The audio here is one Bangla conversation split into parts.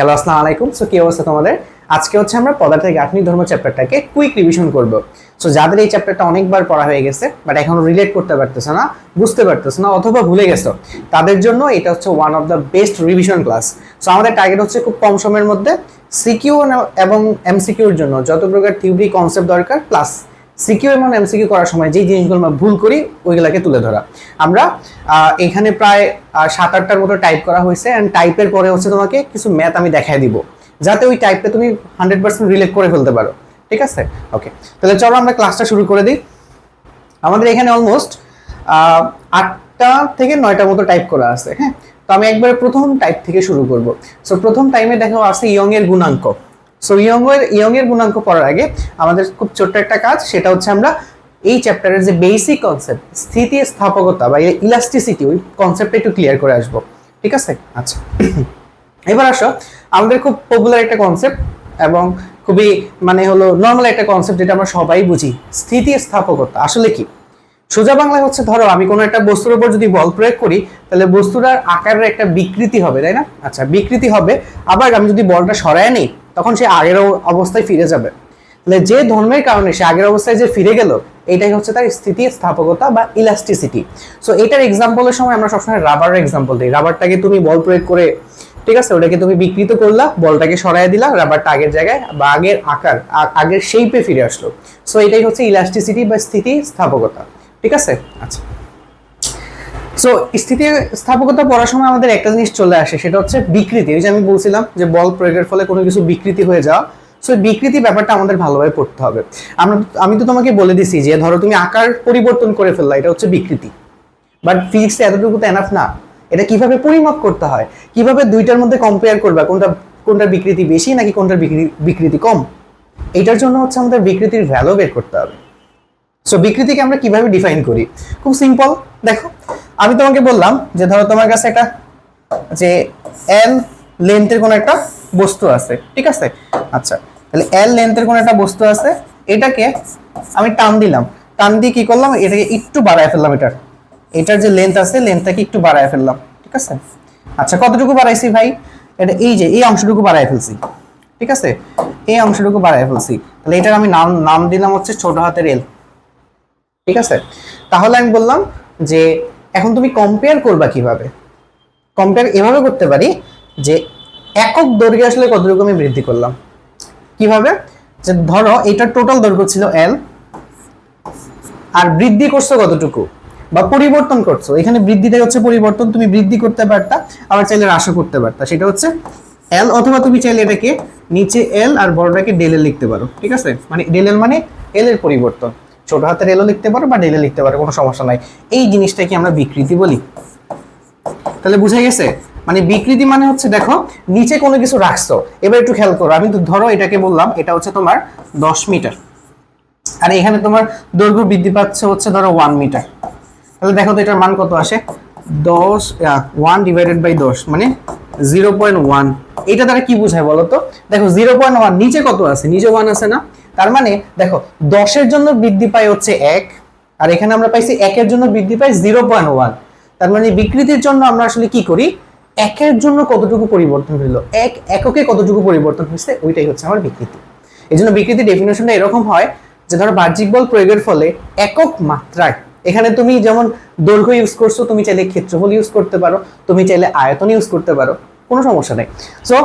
হ্যালো আসসালামু আলাইকুম। সো কি অবস্থা তোমাদের? আজকে হচ্ছে আমরা পদার্থের গাঠনিক ধর্ম চ্যাপ্টারটাকে কুইক রিভিশন করব। সো যাদের এই চ্যাপ্টারটা অনেকবার পড়া হয়ে গেছে বাট এখনো রিলেট করতে পারতেছে না, বুঝতে পারতেছে না অথবা ভুলে গেছো, তাদের জন্য এটা হচ্ছে one of the best revision class. So আমাদের টার্গেট হচ্ছে খুব কম সময়ের মধ্যে সিকিউ এবং এমসিকিউর জন্য যত প্রকার থিওরি কনসেপ্ট দরকার প্লাস সিকিউ এবং এমসিকিউ করার সময় যেই জিনিসগুলো আমরা ভুল করি ওইগুলোকে তুলে ধরা। আমরা এখানে প্রায় 7-8টার মতো টাইপ করা হয়েছে অ্যান্ড টাইপের পরে হচ্ছে তোমাকে কিছু ম্যাথ আমি দেখাই দিব যাতে ওই টাইপটা তুমি 100% রিলেট করে ফেলতে পারো। ঠিক আছে, ওকে, তাহলে চলো আমরা ক্লাসটা শুরু করে দিই। আমাদের এখানে অলমোস্ট 8টা থেকে 9টার মতো টাইপ করা আছে। হ্যাঁ, তো আমি একবারে প্রথম টাইপ থেকে শুরু করব। সো প্রথম টাইমে দেখো আছে ইয়ং এর গুণাঙ্ক। সো ইয়ং এর গুণাঙ্ক পড়ার আগে আমাদের খুব ছোট্ট একটা কাজ, সেটা হচ্ছে আমরা এই চ্যাপ্টারের যে বেসিক কনসেপ্ট স্থিতিস্থাপকতা বা ইলাস্টিসিটি ওই কনসেপ্টটা একটু ক্লিয়ার করে আসবো। ঠিক আছে, আচ্ছা এবার আসো আমাদের খুব পপুলার একটা কনসেপ্ট এবং খুবই মানে হলো নর্মাল একটা কনসেপ্ট যেটা আমরা সবাই বুঝি, স্থিতিস্থাপকতা আসলে কি। সোজা বাংলায় হচ্ছে ধরো আমি কোনো একটা বস্তুর উপর যদি বল প্রয়োগ করি তাহলে বস্তুটার আকারের একটা বিকৃতি হবে, তাই না? আচ্ছা, বিকৃতি হবে, আবার আমি যদি বলটা সরায় নিই তখন সে আগের অবস্থায় ফিরে যাবে। তাহলে যে ধর্মের কারণে সে আগের অবস্থায় যে ফিরে গেল এটাই হচ্ছে তার স্থিতিস্থাপকতা বা ইলাস্টিসিটি। সো এটার এক্সাম্পলের সময় আমরা সবসময় রাবারের এক্সাম্পল দিই। রাবারটাকে তুমি বল প্রয়োগ করে, ঠিক আছে, ওটাকে তুমি বিকৃত করলা, বলটাকে সরাই দিলা, রাবারটা আগের জায়গায় বা আগের আকার আগের শেপে ফিরে আসলো। সো এটাই হচ্ছে ইলাস্টিসিটি বা স্থিতিস্থাপকতা। ঠিক আছে, আচ্ছা। সো স্থিতিস্থাপকতা পড়ার সময় আমাদের একটা জিনিস চলে আসে, সেটা হচ্ছে বিকৃতি। ওই যে আমি বলছিলাম যে বল প্রয়োগের ফলে কোনো কিছু বিকৃতি হয়ে যাওয়া। সো বিকৃতি ব্যাপারটা আমাদের ভালোভাবে পড়তে হবে। আমি তো তোমাকে বলে দিছি যে ধরো তুমি আকার পরিবর্তন করে ফেললা, এটা হচ্ছে বিকৃতি। বাট ফিজিক্সে এতটুকু তো এনাফ না। এটা কিভাবে পরিমাপ করতে হয়, কিভাবে দুইটার মধ্যে কম্পেয়ার করবা, কোনটার বিকৃতি বেশি নাকি কোনটার বিকৃতি কম, এইটার জন্য হচ্ছে আমাদের বিকৃতির ভ্যালু বের করতে হবে। সো বিকৃতিকে আমরা কিভাবে ডিফাইন করি, খুব সিম্পল। দেখো আমি তোমাকে বললাম যে ধরো তোমার কাছে একটা যে এল লেন্থের কোন একটা বস্তু আছে, ঠিক আছে। আচ্ছা, তাহলে এল লেন্থের কোন একটা বস্তু আছে, এটাকে আমি টান দিলাম, টান দিয়ে কি করলাম, এটাকে একটু বাড়ায় ফেললাম, এটার যে লেন্থ আছে লেন্থটাকে একটু বাড়ায় ফেললাম। ঠিক আছে, আচ্ছা কতটুকু বাড়াইছি ভাই, এটা এই যে এই অংশটুকু বাড়ায় ফেলছি। ঠিক আছে, এই অংশটুকু বাড়ায় ফেলছি, তাহলে এটার আমি নাম দিলাম হচ্ছে ছোট হাতের এল। ঠিক আছে, তাহলে আমি বললাম যে এখন তুমি কম্পেয়ার করবা কিভাবে। কম্পেয়ার এভাবে করতে পারি যে একক দৈর্ঘ্যে আসলে কতটুকু আমি বৃদ্ধি করলাম। কিভাবে, যে ধরো এটার টোটাল দৈর্ঘ্য ছিল এল আর বৃদ্ধি করছো কতটুকু বা পরিবর্তন করছো, এখানে বৃদ্ধিটাই হচ্ছে পরিবর্তন। তুমি বৃদ্ধি করতে পারতা, আবার চাইলে হ্রাসও করতে পারতা, সেটা হচ্ছে এল, অথবা তুমি চাইলে এটাকে নিচে এল আর বড়টাকে ডেল এল লিখতে পারো। ঠিক আছে, মানে ডেল এল মানে এল এর পরিবর্তন, ছোট হাতের এলও লিখতে পারো বা ডেলে লিখতে পারো, কোনো সমস্যা নাই। এই জিনিসটাকে আমরা বিকৃতি বলি। তাহলে বুঝা গেছে, মানে বিকৃতি মানে হচ্ছে দেখো নিচে কোনো কিছু রাখছো। এবার একটু খেয়াল করো, আমি তো ধরো এটাকে বললাম এটা হচ্ছে তোমার 10 মিটার আর এখানে তোমার দৈর্ঘ্য বৃদ্ধি পাচ্ছে হচ্ছে ধরো 1 মিটার। তাহলে দেখো তো এটার মান কত আসে, 1 ডিভাইডেড বাই 10 মানে 0.1। এটা দ্বারা কি বোঝায় বলো তো, দেখো 0.1 নিচে কত আছে, নিচে 1 আছে না, তার মানে দেখো 10-এর জন্য বৃদ্ধি পায় হচ্ছে 1 আর এখানে আমরা পাইছি 1-এর জন্য বৃদ্ধি পাই 0.1। তার মানে বিকৃতির জন্য আমরা আসলে কি করি, 1-এর জন্য কতটুকু পরিবর্তন হলো, এককে কতটুকু পরিবর্তন হয়েছে, ওইটাই হচ্ছে আমার বিকৃতি। এই জন্য বিকৃতির ডেফিনেশনটা এরকম হয় যে ধরো বাহ্যিক বল প্রয়োগের ফলে একক মাত্রায়, এখানে তুমি যেমন দৈর্ঘ্য ইউজ করছো, তুমি চাইলে ক্ষেত্রফল ইউজ করতে পারো, তুমি চাইলে আয়তন ইউজ করতে পারো, কোনো সমস্যা নেই। সো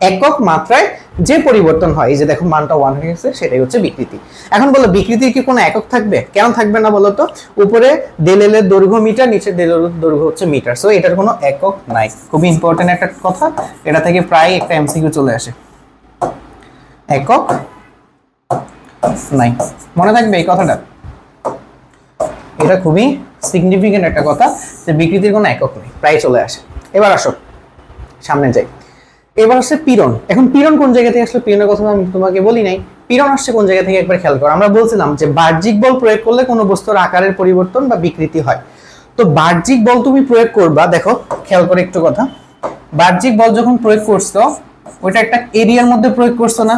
একক মাত্রায় যে পরিবর্তন হয়, এই যে দেখো মানটা 1 হয়ে গেছে, সেটাই হচ্ছে বিকৃতি। এখন বলো বিকৃতির কি কোনো একক থাকবে, কেন থাকবে না বলো তো, উপরে ডেল এল এর দৈর্ঘ্য মিটার, নিচে ডেল এল এর দৈর্ঘ্য হচ্ছে মিটার। সো এটার কোনো একক নাই। খুবই ইম্পর্টেন্ট একটা কথা, এটা থেকে প্রায় একটা এমসিকিউ চলে আসে, একক নাই, মনে থাকবে এই কথাটা। এটা খুবই সিগনিফিকেন্ট একটা কথা যে বিকৃতির কোনো একক নেই, প্রায় চলে আসে। এবার আসো সামনে যাই। এবার আসছে পীড়ন। এখন পীড়ন কোন জায়গা থেকে আসলে, পীড়নের কথা আমি তোমাকে বলি নাই। পীড়ন আসছে কোন জায়গা থেকে একবার খেয়াল করো। আমরা বলছিলাম যে বাহ্যিক বল প্রয়োগ করলে কোনো বস্তুর আকারের পরিবর্তন বা বিকৃতি হয়। তো বাহ্যিক বল তুমি প্রয়োগ করবা, দেখো খেয়াল করে একটু কথা, বাহ্যিক বল যখন প্রয়োগ করছো ওইটা একটা এরিয়ার মধ্যে প্রয়োগ করছো না,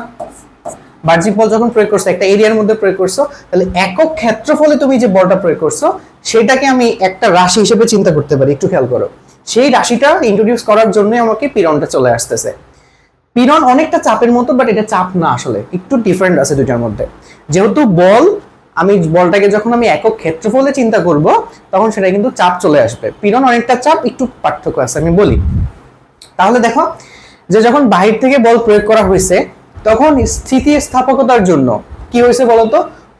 বাহ্যিক বল যখন প্রয়োগ করছো একটা এরিয়ার মধ্যে প্রয়োগ করছো, তাহলে একক ক্ষেত্রফলে তুমি যে বলটা প্রয়োগ করছো সেটাকে আমি একটা রাশি হিসেবে চিন্তা করতে পারি। একটু খেয়াল করো, সেই রাশিটা ইন্ট্রোডিউস করার জন্য আমাকে পীড়নটা চলে আসতেছে। পীড়ন অনেকটা চাপের মতো, বাট এটা চাপ না, আসলে একটু ডিফারেন্ট আছে দুইটার মধ্যে। যেহেতু বল, আমি বলটাকে যখন আমি একক ক্ষেত্রফলে চিন্তা করব তখন সেটা কিন্তু চাপ চলে আসবে। পীড়ন অনেকটা চাপ, একটু পার্থক্য আছে আমি বলি। তাহলে দেখো যে যখন বাহির থেকে বল প্রয়োগ করা হয়েছে তখন স্থিতিস্থাপকতার জন্য কি হয়েছে বলতো,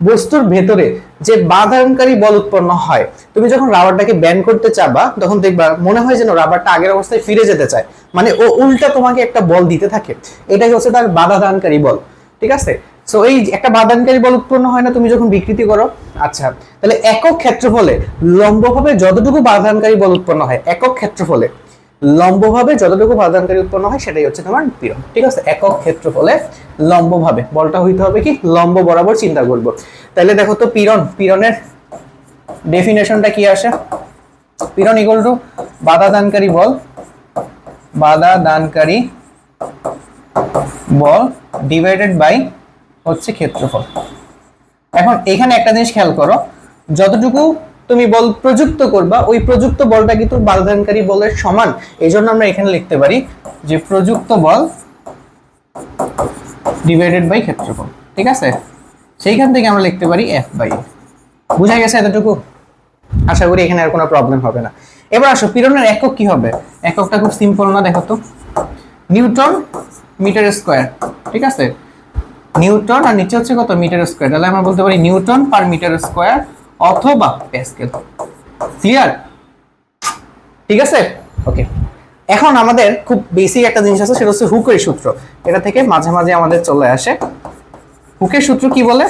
বস্তুর ভেতরে যে বাধাকারী বল উৎপন্ন হয়। তুমি যখন রাবারটাকে ব্যান্ড করতে চাবা তখন দেখবা মনে হয় যেন রাবারটা আগের অবস্থায় ফিরে যেতে চায়, মানে ও উল্টা তোমাকে একটা বল দিতে থাকে, এটাই হচ্ছে তার বাধাদানকারী বল। ঠিক আছে, সো এই একটা বাধাদানকারী বল উৎপন্ন হয় না তুমি যখন বিকৃতি করো। আচ্ছা, তাহলে একক ক্ষেত্রফলে লম্বভাবে যতটুকু বাধাদানকারী বল উৎপন্ন হয়, একক ক্ষেত্রফলে লম্বভাবে যতটুকু বাধাদানকারী উৎপন্ন হয় সেটাই হচ্ছে তোমার পীড়ন। ঠিক আছে, একক ক্ষেত্রফলে লম্বভাবে বলটা হইতে হবে কি লম্ব বরাবর চিন্তা করব। তাহলে দেখো তো পীড়নের ডেফিনেশনটা কি আসে। পীড়ন ইকুয়াল টু বাধাদানকারী বল ডিভাইডেড বাই হচ্ছে ক্ষেত্রফল। এখন এখানে একটা জিনিস খেয়াল করো, যতটুকু তুমি বল প্রযুক্ত করবা ওই প্রযুক্ত বলটা কিন্তু বাধাদানকারী বলের সমান। এই জন্য আমরা এখানে লিখতে পারি যে প্রযুক্ত বল ডিভাইডেড বাই ক্ষেত্রফল। ঠিক আছে, সেইখান থেকে আমরা লিখতে পারি এফ বাই এ। বুঝা গেছে এতটুকু? আশা করি এখানে আর কোনো প্রবলেম হবে না। এবার আসো পীড়নের একক কি হবে। এককটা খুব সিম্পল না, দেখো তো, নিউটন মিটার স্কোয়ার। ঠিক আছে, নিউটন আর নিচে হচ্ছে কত মিটার স্কোয়ার, তাহলে আমরা বলতে পারি নিউটন পার মিটার স্কোয়ার অথবা প্যাসকেল। ক্লিয়ার? ঠিক আছে, ওকে। এখন আমাদের খুব বেসিক একটা জিনিস আছে, সেটা হচ্ছে হুকের সূত্র। এটা থেকে মাঝে মাঝে আমাদের চলে আসে। হুকের সূত্র কি বলে?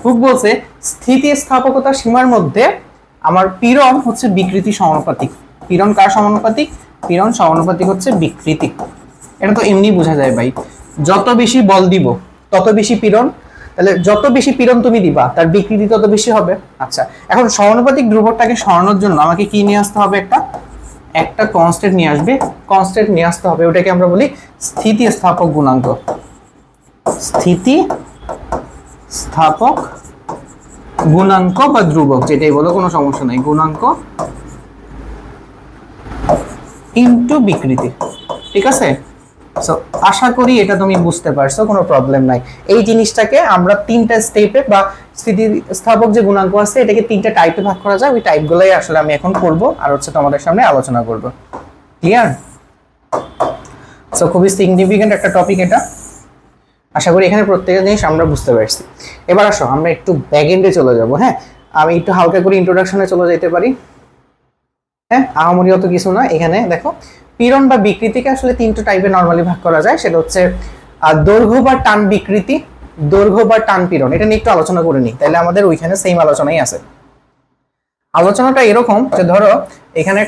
হুক বলছে স্থিতিস্থাপকতার সীমার মধ্যে আমার পীড়ন হচ্ছে বিকৃতি সমানুপাতিক। পীড়ন কার সমানুপাতিক? পীড়ন সমানুপাতিক হচ্ছে বিকৃতি। এটা তো এমনি বোঝা যায় ভাই, যত বেশি বল দিব তত বেশি পীড়ন, তাহলে যত বেশি পীড়ন তুমি দিবা তার বিকৃতি তত বেশি হবে। আচ্ছা, এখন সমানুপাতিক ধ্রুবকটাকে সরানোর জন্য আমাকে কি নিয়ে আসতে হবে? একটা কনস্ট্যান্ট নিয়ে আসবে, কনস্ট্যান্ট নিয়ে আসতে হবে। ওটাকে আমরা বলি স্থিতিস্থাপক গুণাঙ্ক। স্থিতিস্থাপক গুণাঙ্ক বা ধ্রুবক যেটাই বলো, কোনো সমস্যা নাই। গুণাঙ্ক ইনটু বিকৃতি। ঠিক আছে, সো আশা করি এটা তুমি বুঝতে পারছো, কোনো প্রবলেম নাই। এই জিনিসটাকে আমরা তিনটা স্টেপে বা স্থিতিস্থাপক যে গুণাঙ্ক আছে এটাকে তিনটা টাইপে ভাগ করা যায়। ওই টাইপগুলোই আসলে আমি এখন করব আর হচ্ছে তোমাদের সামনে আলোচনা করব। ক্লিয়ার? সো খুবই সিগনিফিকেন্ট একটা টপিক এটা। আশা করি এখানে প্রত্যেকটা জিনিস আমরা বুঝতে পারছি। এবার আসো আমরা একটু ব্যাক এন্ডে চলে যাব। হ্যাঁ, আমি একটু হালকা করে ইন্ট্রোডাকশনে চলে যেতে পারি। হ্যাঁ, আহামরি অত কিছু না। এখানে দেখো পীড়ন বা বিকৃতিকে আসলে তিনটা টাইপে নরমালি ভাগ করা যায়। সেটা হচ্ছে দৈর্ঘ্য বা টান বিকৃতি, দৈর্ঘ্য বা টান পীড়ন। এটা নিয়ে একটু আলোচনা করে নিই, তাহলে আমাদের ওইখানে সেম আলোচনাই আছে। আলোচনাটা এরকম যে ধরো এখানে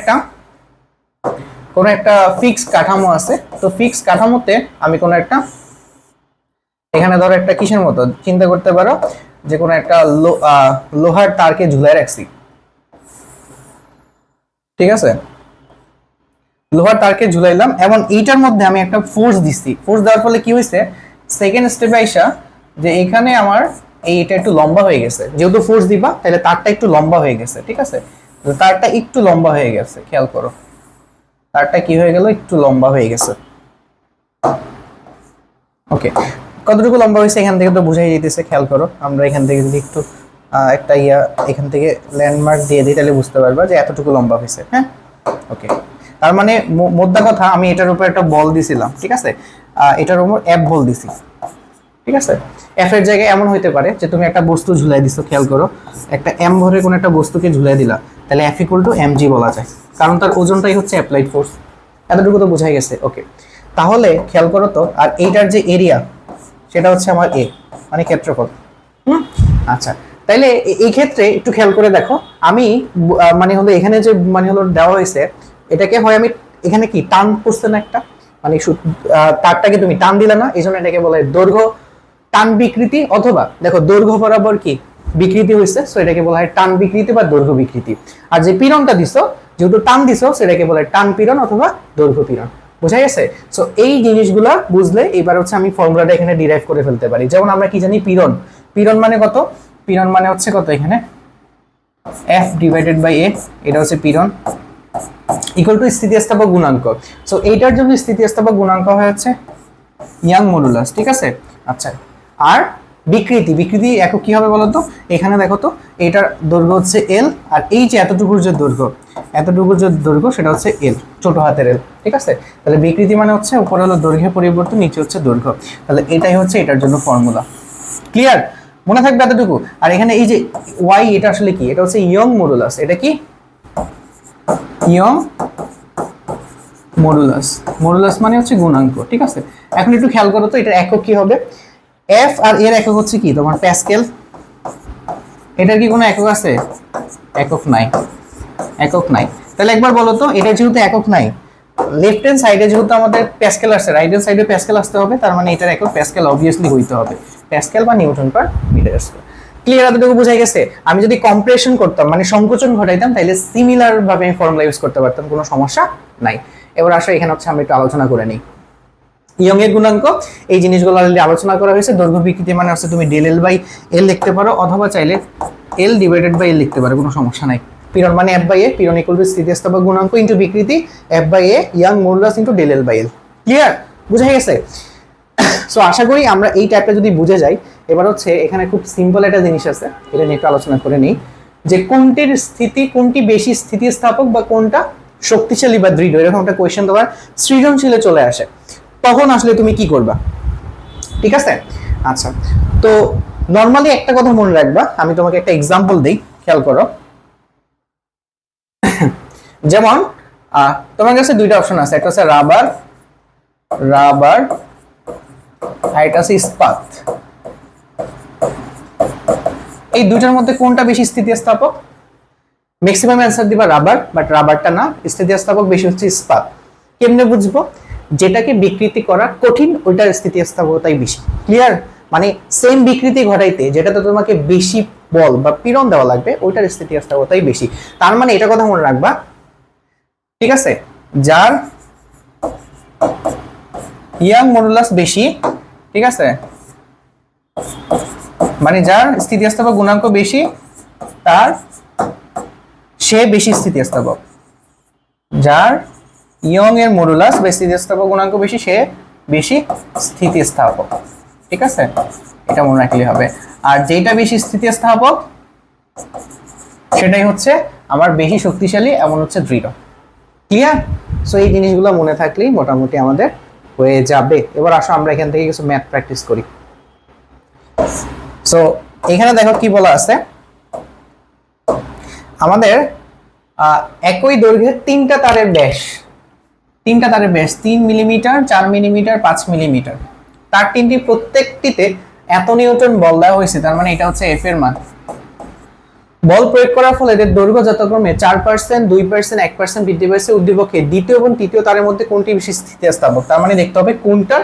কোনো একটা ফিক্সড কাঠামো আছে, তো ফিক্সড কাঠামোতে আমি কোনো একটা, এখানে ধরো একটা কিসের মতো চিন্তা করতে পারো যে কোনো একটা লোহার তারকে ঝুলাই রাখছি। ঠিক আছে, লোহার তারকে ঝুলাইলাম এবং এইটার মধ্যে আমি একটা ফোর্স দিচ্ছি। ফোর্স দেওয়ার ফলে কি হয়েছে, সেকেন্ড স্টেপে আইসা যে এখানে আমার এইটা একটু লম্বা হয়ে গেছে। যেহেতু ফোর্স দিবা তাহলে তারটা একটু লম্বা হয়ে গেছে। ঠিক আছে, তারটা একটু লম্বা হয়ে গেছে, খেয়াল করো তারটা কি হয়ে গেল, একটু লম্বা হয়ে গেছে। ওকে, কতটুকু লম্বা হয়েছে এখান থেকে তো বোঝাই যেতেছে। খেয়াল করো, আমরা এখান থেকে যদি একটু একটা এখান থেকে ল্যান্ডমার্ক দিয়ে দিই তাহলে বুঝতে পারবা যে এতটুকু লম্বা হয়েছে। হ্যাঁ, ওকে। তার মানে মোদ্দা কথা, আমি এটার উপর একটা বল দিছিলাম। ঠিক আছে, এটার উপর এফ বল দিছি। ঠিক আছে, এফ এর জায়গায় এমন হইতে পারে যে তুমি একটা বস্তু ঝুলাই দিছো। খেয়াল করো, একটা এম ভরে কোনো একটা বস্তুকে ঝুলাই দিলা, তাহলে F equal to M G বলা যায়, কারণ তার ওজনটাই হচ্ছে অ্যাপ্লাইড ফোর্স। এতটুকু তো বোঝাই গেছে। ওকে, তাহলে খেয়াল করো তো, আর এইটার যে এরিয়া সেটা হচ্ছে আমার এ, মানে ক্ষেত্রফল। আচ্ছা, তাইলে এই ক্ষেত্রে একটু খেয়াল করে দেখো, আমি মানে হলো এখানে যে মানে হলো দেওয়া হয়েছে এটাকে হয় আমি এখানে কি টান পড়ছে না একটা, মানে তারটাকে তুমি টান দিলে না, এই জন্য এটাকে বলে দৈর্ঘ্য টান বিকৃতি, অথবা দেখো দৈর্ঘ্য বরাবর কি বিকৃতি হয়েছে, সো এটাকে বলা হয় টান বিকৃতি বা দৈর্ঘ্য বিকৃতি। আর যে পীড়নটা দিছো, যেহেতু টান দিছো, সেটাকে বলে টান পীড়ন অথবা দৈর্ঘ্য পীড়ন। বোঝা গেছে? সো এই জিনিসগুলা বুঝলে এবার হচ্ছে আমি ফর্মুলাটা এখানে ডিরাইভ করে ফেলতে পারি। যেমন আমরা কি জানি, পীড়ন, পীড়ন মানে কত, পীড়ন মানে হচ্ছে কত, এখানে এফ ডিভাইডেড বাই এ, এটা হচ্ছে পীড়ন। ইকুয়াল টু স্থিতিস্থাপক গুণাঙ্ক। সো এইটার জন্য স্থিতিস্থাপক গুণাঙ্ক হচ্ছে ইয়াং মডুলাস, ঠিক আছে। আচ্ছা, আর বিকৃতি একক কি হবে বলো তো? এখানে দেখো তো, এটার দৈর্ঘ্য হচ্ছে এল, আর এই যে এতটুকুর যে দৈর্ঘ্য সেটা হচ্ছে এল, ছোট হাতের এল, ঠিক আছে। তাহলে বিকৃতি মানে হচ্ছে উপরে হলো দৈর্ঘ্যের পরিবর্তন, নিচে হচ্ছে দৈর্ঘ্য। তাহলে এটাই হচ্ছে এটার জন্য ফর্মুলা। ক্লিয়ার? মনে থাকবে এতটুকু। আর এখানে এই যে ওয়াই, এটা আসলে কি? এটা হচ্ছে ইয়ং মডুলাস। এটা কি? ইয়ং মডুলাস মানে হচ্ছে গুণাঙ্ক, ঠিক আছে। এখন একটু খেয়াল করো তো, এটার একক কি হবে? এফ আর এর একক হচ্ছে কি তোমার প্যাসকেল। এটার কি কোনো একক আছে? একক নাই। তাহলে একবার বলো তো, এটা যেহেতু একক নাই, লেফট হ্যান্ড সাইডে যেহেতু আমাদের প্যাসকেল আসছে, রাইট হ্যান্ড সাইডে প্যাসকেল আসতে হবে, তার মানে এটার একক প্যাসকেল অবভিয়াসলি হইতে হবে, প্যাসকেল বা newton per metre square. Clear? এতটুকু বোঝা গেছে? আমি যদি কম্প্রেশন করতাম মানে সংকোচন ঘটাইতাম, তাহলে সিমিলার ভাবে আমি ফর্মুলা ইউজ করতে পারতাম, কোনো সমস্যা নাই। এবার আসো এখানে হচ্ছে আমরা একটু আলোচনা করে নিই ইয়ং এর গুণাঙ্ক। এই জিনিসগুলো অলরেডি আলোচনা করা হয়েছে। দৈর্ঘ্য বিকৃতি মানে হচ্ছে তুমি ডেল এল বাই এল লিখতে পারো, অথবা চাইলে এল ডিভাইডেড বাই এল লিখতে পারো, কোনো সমস্যা নাই। পীড়ন মানে এফ বাই এ, পীড়ন ইকুয়াল টু স্থিতিস্থাপক গুণাঙ্ক ইনটু বিকৃতি F by A Young modulus into del L by L. Clear? বুঝা গেছে? সো আশা করি আমরা এই টাইপটা যদি বুঝে যাই। এবার হচ্ছে এখানে খুব সিম্পল একটা জিনিস আছে, এটা নিয়ে একটু আলোচনা করে নিই, যে কোনটি বেশি স্থিতিস্থাপক বা কোনটা শক্তিশালী বা দৃঢ়, এরকম একটা কোয়েশ্চেন তোমার সৃজনশীলে চলে আসে, তখন আসলে তুমি কি করবা? ঠিক আছে। আচ্ছা, তো নর্মালি একটা কথা মনে রাখবা, আমি তোমাকে একটা এক্সাম্পল দিই, খেয়াল করো। যেমন তোমার কাছে দুইটা অপশন আছে, একটা হচ্ছে রাবার আর এটা আছে ইস্পাত। এই দুইটার মধ্যে কোনটা বেশি স্থিতিস্থাপক? ম্যাক্সিমাম অ্যান্সার দিবা রাবার, বাট রাবারটা না, স্থিতিস্থাপক বেশি হচ্ছে ইস্পাত। কেমনে বুঝবো? যেটাকে বিকৃতি করা কঠিন ওইটার স্থিতিস্থাপকতাই বেশি। ক্লিয়ার? মানে সেম বিকৃতি ঘটাইতে যেটাতে তোমাকে বেশি বল বা পীড়ন দেওয়া লাগবে, ওইটার স্থিতিস্থাপকতাই বেশি। তার মানে এটা কথা মনে রাখবা, ঠিক আছে, যার ইয়াং মডুলাস বেশি, ঠিক আছে, মানে যার স্থিতিস্থাপক গুণাঙ্ক বেশি, সে বেশি স্থিতিস্থাপক। যার ইয়ং এর মডুলাস বা স্থিতিস্থাপক গুণাঙ্ক বেশি, সে বেশি স্থিতিস্থাপক। ঠিক আছে, এটা মনে রাখলে হবে। আর যেটা বেশি স্থিতিস্থাপক সেটাই হচ্ছে আমার বেশি শক্তিশালী, এমন হচ্ছে দৃঢ়। ক্লিয়ার? সো এই জিনিসগুলো মনে থাকলেই মোটামুটি আমাদের হয়ে যাবে। এবার আসো আমরা এখান থেকে কিছু ম্যাথ প্র্যাকটিস করি। সো এখানে দেখো কি বলা আছে, আমাদের একই দৈর্ঘ্যের তিনটা তারের ব্যাস 3 মিলিমিটার, 4 মিলিমিটার, 5 মিলিমিটার। তার তিনটি প্রত্যেকটিতে এত নিউটন বল দেওয়া হয়েছে, তার মানে এটা হচ্ছে এফ এর মান। বল প্রয়োগ করার ফলে এদের দৈর্ঘ্য যথাক্রমে 4%, 2%, 1% বৃদ্ধি পেয়েছে। উদ্দীপকে দ্বিতীয় এবং তৃতীয় তারের মধ্যে কোনটি বেশি স্থিতিস্থাপক? তার মানে দেখতে হবে কোনটার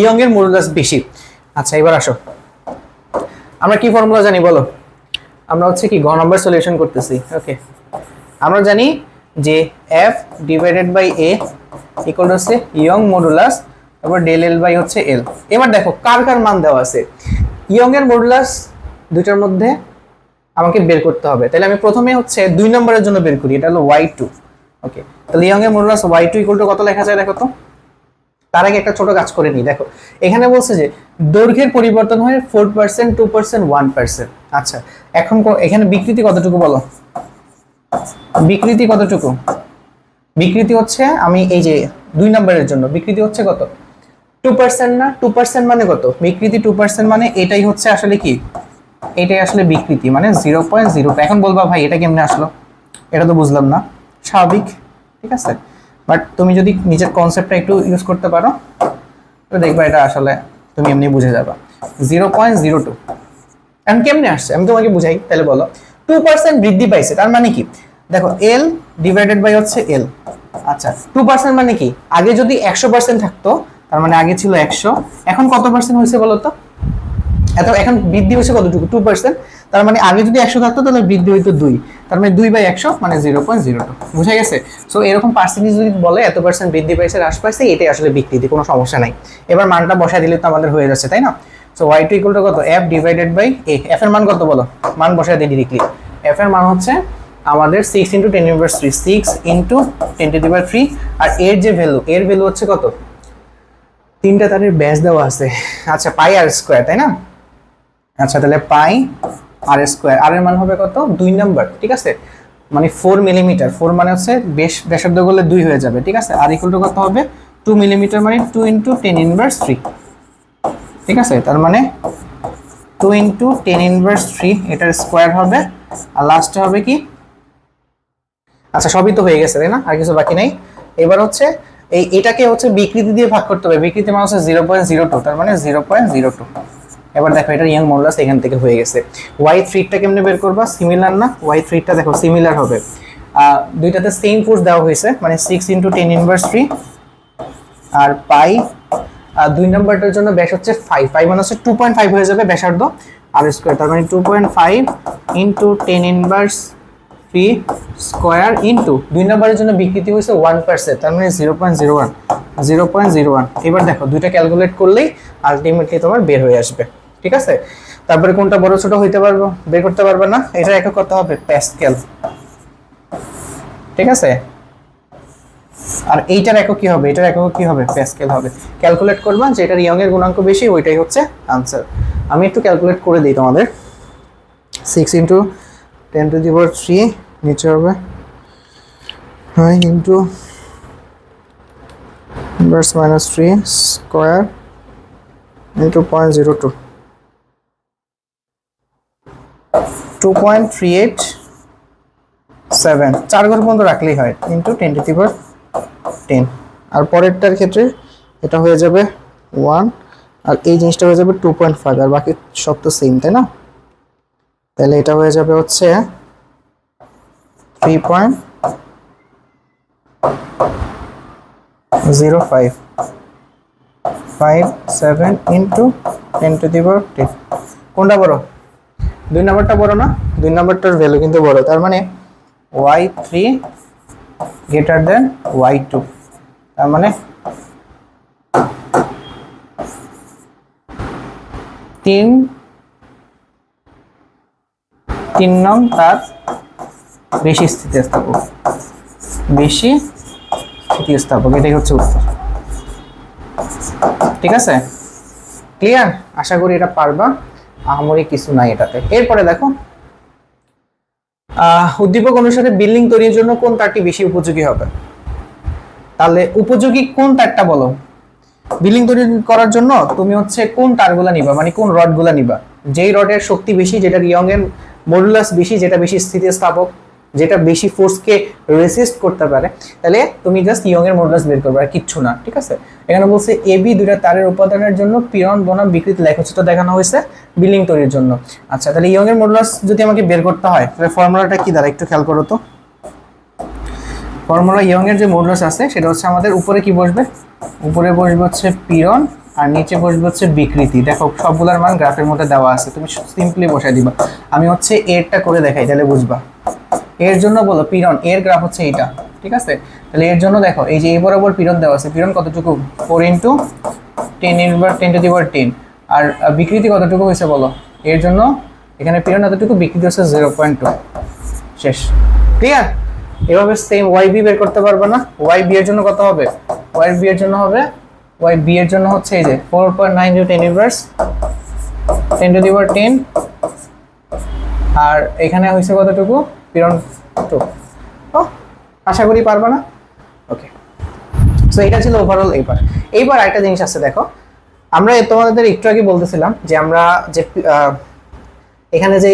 ইয়ং এর মডুলাস বেশি। আচ্ছা, এবার আসো আমরা কি ফর্মুলা জানি বলো? আমরা হচ্ছে কি গ নাম্বার সলিউশন করতেছি। ওকে, আমরা জানি যে F divided by A equal to হচ্ছে ইয়ং মডুলাস, তারপর ডেল এল বাই হচ্ছে এল। এবার দেখো কার কার মান দেওয়া আছে। ইয়ং এর মডুলাস দুইটার মধ্যে আমাকে বের করতে হবে, তাহলে আমি প্রথমে হচ্ছে 2 নম্বরের জন্য বের করি, এটা হলো y2। ওকে, তাহলে ইয়ং এর মডুলাস y2 ইকুয়াল টু কত লেখা যায় দেখো তো। তার আগে একটা ছোট কাজ করে নিই। দেখো এখানে বলছে যে দৈর্ঘ্যের পরিবর্তন হয় 4%, 2%, 1%। আচ্ছা, এখন এখানে বিকৃতি কতটুকু বলো? বিকৃতি কতটুকু? বিকৃতি হচ্ছে, আমি এই যে 2 নম্বরের জন্য বিকৃতি হচ্ছে কত? 2% না? 2% মানে কত? বিকৃতি 2% মানে এটাই হচ্ছে আসলে কি, এটাই আসলে বিকৃতি, মানে 0.02। এখন বলবা ভাই এটা কেমনে আসলো? এটা তো বুঝলাম না। স্বাভাবিক, ঠিক আছে, বাট তুমি যদি নিজের কনসেপ্টটা একটু ইউজ করতে পারো তো দেখবা এটা আসলে তুমি এমনি বুঝে যাবা। 0.02 এখন কেমনে আসছে আমি তোমাকে বুঝাই, তাহলে বলো। 2% বৃদ্ধি পাইছে, তার মানে কি? দেখো এল ডিভাইডেড বাই হচ্ছে এল। আচ্ছা, 2% মানে কি? আগে যদি 100% থাকতো, তার মানে আগে ছিল 100, এখন কত পার্সেন্ট হয়েছে বলো তো? এখন বৃদ্ধি হয়েছে কতটুকু? 2%। তার মানে আগে যদি 100 থাকতো তাহলে বৃদ্ধি হইতো 2, তার মানে 2/100 মানে 0.02। বুঝা গেছে? সো এরকম পার্সেন্টেজ যদি বলে এত পার্সেন্ট বৃদ্ধি পাইছে, হ্রাস পাইছে, এটাই আসলে বিকৃতি, কোনো সমস্যা নাই। এবার মানটা বসায় দিলে তো আমাদের হয়ে যাচ্ছে, তাই না? সো y2 ইকুয়াল টু কত? f divided by a। f এর মান কত বলো? মান বসায় দিই ডিরেক্টলি। f এর মান হচ্ছে আমাদের 6 × 10⁻³ 6 × 10⁻³ আর এর যে ভ্যালু, এর ভ্যালু হচ্ছে কত, তিনটা তারের ব্যাস দেওয়া আছে। আচ্ছা পাই আর স্কোয়ার, তাই না? আচ্ছা তাহলে পাই আর স্কোয়ার, আর এর মান হবে কত, 2 নাম্বার, ঠিক আছে, মানে 4 মিলিমিটার। 4 মানে হচ্ছে ব্যাসার্ধ করলে 2 হয়ে যাবে, ঠিক আছে। আর ইকুয়াল টু কত হবে, 2 মিলিমিটার মানে 2 × 10⁻³, ঠিক আছে। তার মানে 2 × 10⁻³ এটার স্কোয়ার হবে, আর লাস্টে হবে কি, আচ্ছা সবই তো হয়ে গেছে তাই না, আর কিছু বাকি নাই। এবার হচ্ছে এটাকে হচ্ছে বিকৃতি দিয়ে ভাগ করতে হবে, বিকৃতি মান হচ্ছে 0.02, তার মানে 0.02। এবার দেখো এটা ইয়ং মডুলাস এখান থেকে হয়ে গেছে। y3টা কেমনে বের করবা, সিমিলার না, y3টা দেখো সিমিলার হবে, দুইটাতে সেম ফোর্স দেওয়া হয়েছে, মানে 6 × 10⁻³ আর পাই, আর 2 নাম্বারটার জন্য ব্যাস হচ্ছে 5, 5 মানে হচ্ছে 2.5 হয়ে যাবে ব্যাসার্ধ, আর স্কয়ার, তার মানে 2.5 × 10⁻³ স্কয়ার ইনটু 2 নাম্বারের জন্য বিকৃতি হয়েছে 1%, তার মানে 0.01, 0.01। এবার দেখো দুইটা ক্যালকুলেট করলেই আলটিমেটলি তোমার বের হয়ে আসবে, ঠিক আছে। তারপরে কোনটা বড় ছোট হইতে পারবো, বের করতে পারবে না, এটা একক কত হবে, প্যাসকেল, ঠিক আছে। আর এইটার একক কি হবে, এটার একক কি হবে, প্যাসকেল হবে। ক্যালকুলেট করবা যে এটার ইয়ং এর গুণাঙ্ক বেশি, ওইটাই হচ্ছে आंसर। আমি একটু ক্যালকুলেট করে দেই তোমাদের। 6 × 10⁻³ নিচে হবে 9 × 10⁻³ স্কয়ার ইনটু 0.02, 2.387, 4 ঘর পর্যন্ত রাখলেই হয়, ইনটু 10⁻10। আর পরেরটার ক্ষেত্রে এটা হয়ে যাবে 1, আর এই জিনিসটা হয়ে যাবে 2.5, আর বাকি সব তো সেম, তাই না? তাহলে এটা হয়ে যাবে হচ্ছে 3.0557 ইনটু 10⁻10। কোনটা বড়, 2 নাম্বারটা বড় না, 2 নাম্বারটার ভ্যালু কিন্তু বড়, তার মানে y3 গ্রেটার দেন y2, তার মানে 3 নং তার বেশি স্থিতিস্থাপক, বেশি স্থিতিস্থাপক, এটাই হচ্ছে উত্তর, ঠিক আছে। ক্লিয়ার, আশা করি এটা পারবা, আহামরি কিছু নাই এটাতে। এরপরে দেখো উদ্দীপক অনুসারে বিল্ডিং তৈরির জন্য কোন তারটি বেশি উপযোগী হবে, তাহলে উপযোগী কোন তারটা বলো। বিল্ডিং তৈরি করার জন্য তুমি হচ্ছে কোন তারগুলা নিবা, মানে কোন রডগুলা নিবা, যেই রডের শক্তি বেশি, যেটার ইয়ং এর মডুলাস বেশি, যেটা বেশি স্থিতিস্থাপক, যেটা বেশি ফোর্সকে রেসিস্ট করতে পারে, তাহলে তুমি জাস্ট ইয়ং এর মডুলাস বের করবে, আর কিচ্ছু না, ঠিক আছে। এখানে বলছে এবি দুইটা তারের উপাদানের জন্য পীড়ন বনাম বিকৃতি লেখচিত্র দেখানো হয়েছে বিল্ডিং তৈরির জন্য। আচ্ছা তাহলে ইয়ং এর মডুলাস যদি আমাকে বের করতে হয়, তাহলে ফর্মুলাটা কি দাঁড়ায় একটু খেয়াল করো তো। ফর্মুলা ইয়ং এর যে মডুলাস আছে সেটা হচ্ছে আমাদের উপরে কি বসবে, উপরে বসবে হচ্ছে পীড়ন, আর নিচে বসবে হচ্ছে বিকৃতি। দেখো সবগুলোর মান গ্রাফের মধ্যে দেওয়া আছে, তুমি সিম্পলি বসাই দিবা। আমি হচ্ছে এরটা করে দেখাই, তাহলে বুঝবা। এর জন্য বলো পীড়ন, এর গ্রাফ হচ্ছে এইটা, ঠিক আছে। তাহলে এর জন্য দেখো এই যে এই বরাবর পীড়ন দেওয়া আছে, পীড়ন কতটুকু, 4 × 10⁻10, আর বিকৃতি কতটুকু হয়েছে বলো। এর জন্য এখানে পীড়ন এতটুকু, বিকৃতি হচ্ছে 0.2, শেষ। ক্লিয়ার। এভাবে সেম ওয়াই বি বের করতে পারবে না। ওয়াই বি এর জন্য কত হবে, ওয়াই বি এর জন্য হবে, ওয়াই বি এর জন্য হচ্ছে এই যে 4.9 × 10⁻10, আর এখানে হয়েছে কতটুকু, পীড়ন 2। ও আশা করি পারবা না, ওকে। সো এটা ছিল ওভারঅল। এইবার আরেকটা জিনিস আছে, দেখো আমরা তোমাদের একটু আগে বলতেছিলাম যে আমরা যে এখানে যে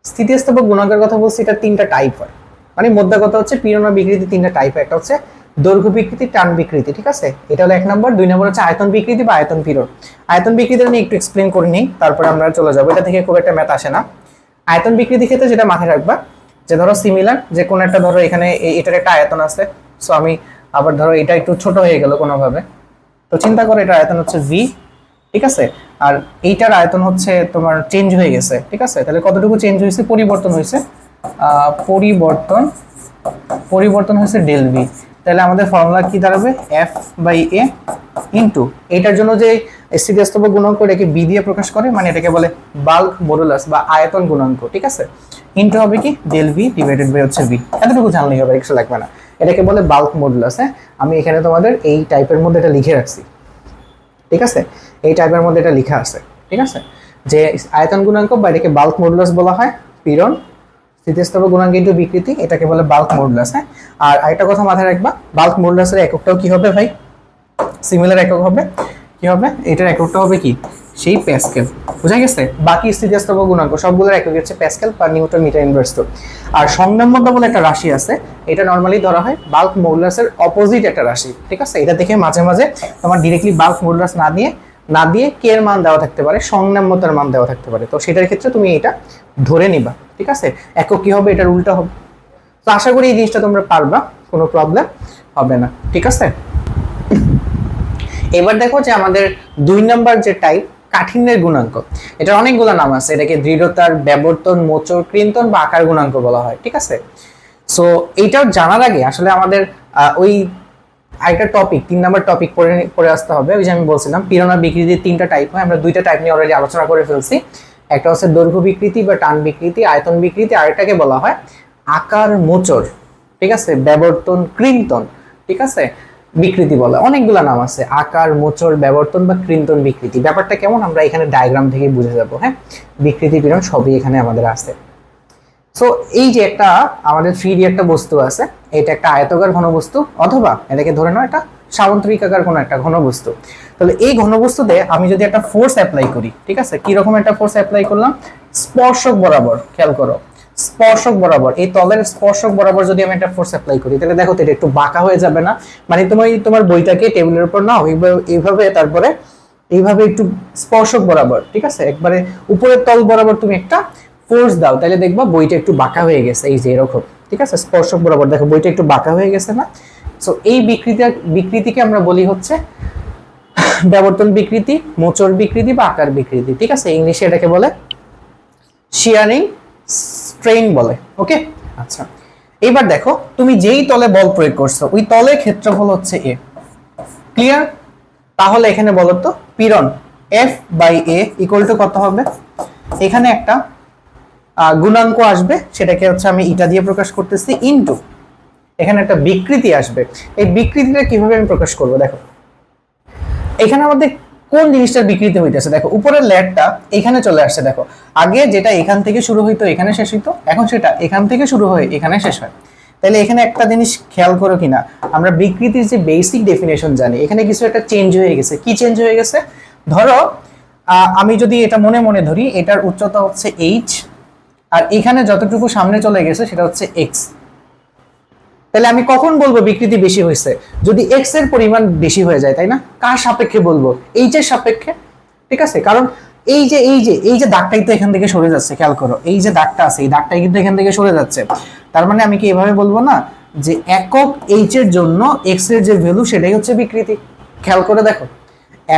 স্থিতিস্থাপক গুণাঙ্কের কথা বলছি, এটা 3টা টাইপ হয়, মানে মোদ্দা কথা হচ্ছে পীড়ন আর বিকৃতি 3টা টাইপ হয়। একটা হচ্ছে দৈর্ঘ্য বিকৃতি, টান বিকৃতি, ঠিক আছে, এটা হলো 1 নম্বর। 2 নম্বর হচ্ছে আয়তন বিকৃতি বা আয়তন পীড়ন। আয়তন বিকৃতি নিয়ে একটু এক্সপ্লেন করে নিই, তারপরে আমরা চলে যাবো। এটা থেকে খুব একটা ম্যাথ আসে না। আয়তন বিকৃতি ক্ষেত্রে যেটা মাথায় রাখবা, যে ধরো সিমিলার, যে কোন একটা ধরো এখানে এটার একটা আয়তন আছে, সো আমি আবার ধরো এটা একটু ছোট হয়ে গেল কোনোভাবে, তো চিন্তা করো এটার আয়তন হচ্ছে ভি, ঠিক আছে, আর এইটার আয়তন হচ্ছে তোমার চেঞ্জ হয়ে গেছে, ঠিক আছে। তাহলে কতটুকু চেঞ্জ হয়েছে, পরিবর্তন হয়েছে, পরিবর্তন হয়েছে ডেল ভি। তাহলে আমাদের ফর্মুলা কি দাঁড়াবে, এফ বাই এ ইন্টু এইটার জন্য যে স্থিতিস্থাপক গুণাঙ্ক এটাকে বি দিয়ে প্রকাশ করে, মানে এটাকে বলে বাল্ক মডুলাস বা আয়তন গুণাঙ্ক, ঠিক আছে। ইনটু হবে কি ডেল ভি ডিভাইডেড বাই হচ্ছে ভি, এতটুকু জানলেই হবে, কিছু লাগবে না। এটাকে বলে বাল্ক মডুলাস। হ্যাঁ, আমি এখানে তোমাদের এই টাইপের মধ্যে এটা লিখে রাখছি, ঠিক আছে, এই টাইপের মধ্যে এটা লেখা আছে, ঠিক আছে, যে আয়তন গুণাঙ্ক বা এটাকে বাল্ক মডুলাস বলা হয়। পীড়ন স্থিতিস্থাপক গুণাঙ্ক ইনটু বিকৃতি, এটাকে বলে বাল্ক মডুলাস। হ্যাঁ, আর আরেকটা কথা মাথায় রাখবা, বাল্ক মডুলাসের এককটাও কি হবে ভাই, সিমিলার একক হবে। কি হবে, এটার এককটা হবে কি সেই প্যাসকেল, বুঝা গেছে। বাকি স্থিতিস্থাপক গুণাঙ্ক সবগুলোর একক হচ্ছে প্যাসকেল পার নিউটন মিটার ইনভার্স। আর সংনাম্যতা বলে একটা রাশি আছে, এটা নর্মালি ধরা হয় বাল্ক মডুলাসের অপোজিট একটা রাশি, ঠিক আছে। এটা দেখে মাঝে মাঝে তোমার ডিরেক্টলি বাল্ক মডুলাস না দিয়ে কে এর মান দেওয়া থাকতে পারে, সংনাম্যতার মান দেওয়া থাকতে পারে, তো সেটার ক্ষেত্রে তুমি এটা ধরে নিবা, ঠিক আছে। একক কি হবে, এটার উল্টা হবে। তো আশা করি এই জিনিসটা তোমরা পারবা, কোনো প্রবলেম হবে না, ঠিক আছে। এবার দেখো যে আমাদের 2 নম্বর যে টাইপ কাঠিন্যের গুণাঙ্ক, এটা অনেকগুলো নাম আছে, এটাকে দৃঢ়তার, ব্যবর্তন, মোচড়, কৃন্তন বা আকার গুণাঙ্ক বলা হয়, ঠিক আছে। সো এইটাও জানার আগে আসলে আমাদের ওই আরেকটা টপিক 3 নম্বর টপিক পড়ে আসতে হবে। ওই যে আমি বলছিলাম পীড়ন আর বিকৃতির 3টা টাইপ হয়, আমরা 2টা টাইপ নিয়ে অলরেডি আলোচনা করে ফেলছি। একটা হচ্ছে দৈর্ঘ্য বিকৃতি বা টান বিকৃতি, আয়তন বিকৃতি, আরেকটাকে বলা হয় আকার মোচড়, ঠিক আছে, ব্যবর্তন, কৃন্তন, ঠিক আছে, বিকৃতি বলে। অনেকগুলো নাম আছে, আকার, মোচড়, ব্যবর্তন বা কৃন্তন, বিকৃতি। ব্যাপারটা কেমন আমরা এখানে ডায়াগ্রাম থেকে বুঝে যাবো। হ্যাঁ, বিকৃতি, পীড়ন সবই এখানে আমাদের আছে। সো এই যে একটা আমাদের 3D একটা বস্তু আছে, এটা একটা আয়তাকার ঘনবস্তু, অথবা এটাকে ধরে নাও একটা সামুদ্রিকাকার কোনো একটা ঘনবস্তু। তাহলে এই ঘনবস্তুতে আমি যদি একটা ফোর্স অ্যাপ্লাই করি, ঠিক আছে, কি রকম একটা ফোর্স অ্যাপ্লাই করলাম, স্পর্শক বরাবর, খেয়াল করো, স্পর্শক বরাবর, এই তলের স্পর্শক বরাবর যদি আমি একটা ফোর্স অ্যাপ্লাই করি, তাহলে দেখো তো এটা একটু বাঁকা হয়ে যাবে না। মানে তুমি তোমার বইটাকে টেবিলের উপর নাও, এইভাবে, তারপরে এইভাবে একটু স্পর্শক বরাবর, ঠিক আছে, একবারে উপরের তল বরাবর তুমি একটা ফোর্স দাও, তাহলে দেখবা বইটা একটু বাঁকা হয়ে গেছে, এই যে এরকম, ঠিক আছে, স্পর্শক বরাবর দেখো বইটা একটু বাঁকা হয়ে গেছে না। সো এই বিকৃতিকে আমরা বলি হচ্ছে ব্যবর্তন বিকৃতি, মোচড় বিকৃতি বা আকার বিকৃতি, ঠিক আছে। ইংলিশে এটাকে বলে শিয়ারিং স্ট্রেইন বলে। ওকে, আচ্ছা, এবার দেখো তুমি যেই তলে বল প্রয়োগ করছো ওই তলের ক্ষেত্রফল হচ্ছে এ, ক্লিয়ার। তাহলে এখানে বলো তো পীড়ন F by A equal to কত হবে, এখানে একটা গুণাঙ্ক আসবে, সেটাকে হচ্ছে আমি ইটা দিয়ে প্রকাশ করতেছি, ইনটু এখানে একটা বিকৃতি আসবে। এই বিকৃতিটা কিভাবে আমি প্রকাশ করব, দেখো এখানে আমাদের কোন জিনিসটার বিকৃতি হইতেছে, দেখো উপরের লেয়ারটা এখানে চলে আসছে, দেখো আগে যেটা এখান থেকে শুরু হইতো এখানে শেষ হইতো, এখন সেটা এখান থেকে শুরু হয়ে এখানে শেষ হয়। তাহলে এখানে একটা জিনিস খেয়াল করো কিনা, আমরা বিকৃতির যে বেসিক ডেফিনেশন জানি, এখানে কিছু একটা চেঞ্জ হয়ে গেছে। কি চেঞ্জ হয়ে গেছে, ধরো আমি যদি এটা মনে মনে ধরি, এটার উচ্চতা হচ্ছে এইচ, আর এখানে যতটুকু সামনে চলে গেছে সেটা হচ্ছে এক্স। তাহলে আমি কখন বলবো বিকৃতি বেশি হয়েছে, যদি এক্স এর পরিমাণ বেশি হয়ে যায়, তাই না। কার সাপেক্ষে বলবো, এইচ এর সাপেক্ষে, ঠিক আছে। কারণ এই যে দাগটাই তো এখান থেকে সরে যাচ্ছে, খেয়াল করো এই যে দাগটা আছে, এই দাগটাই কিন্তু এখান থেকে সরে যাচ্ছে। তার মানে আমি কি এভাবে বলবো না যে একক এইচ এর জন্য এক্স এর যে ভ্যালু সেটাই হচ্ছে বিকৃতি। খেয়াল করে দেখো,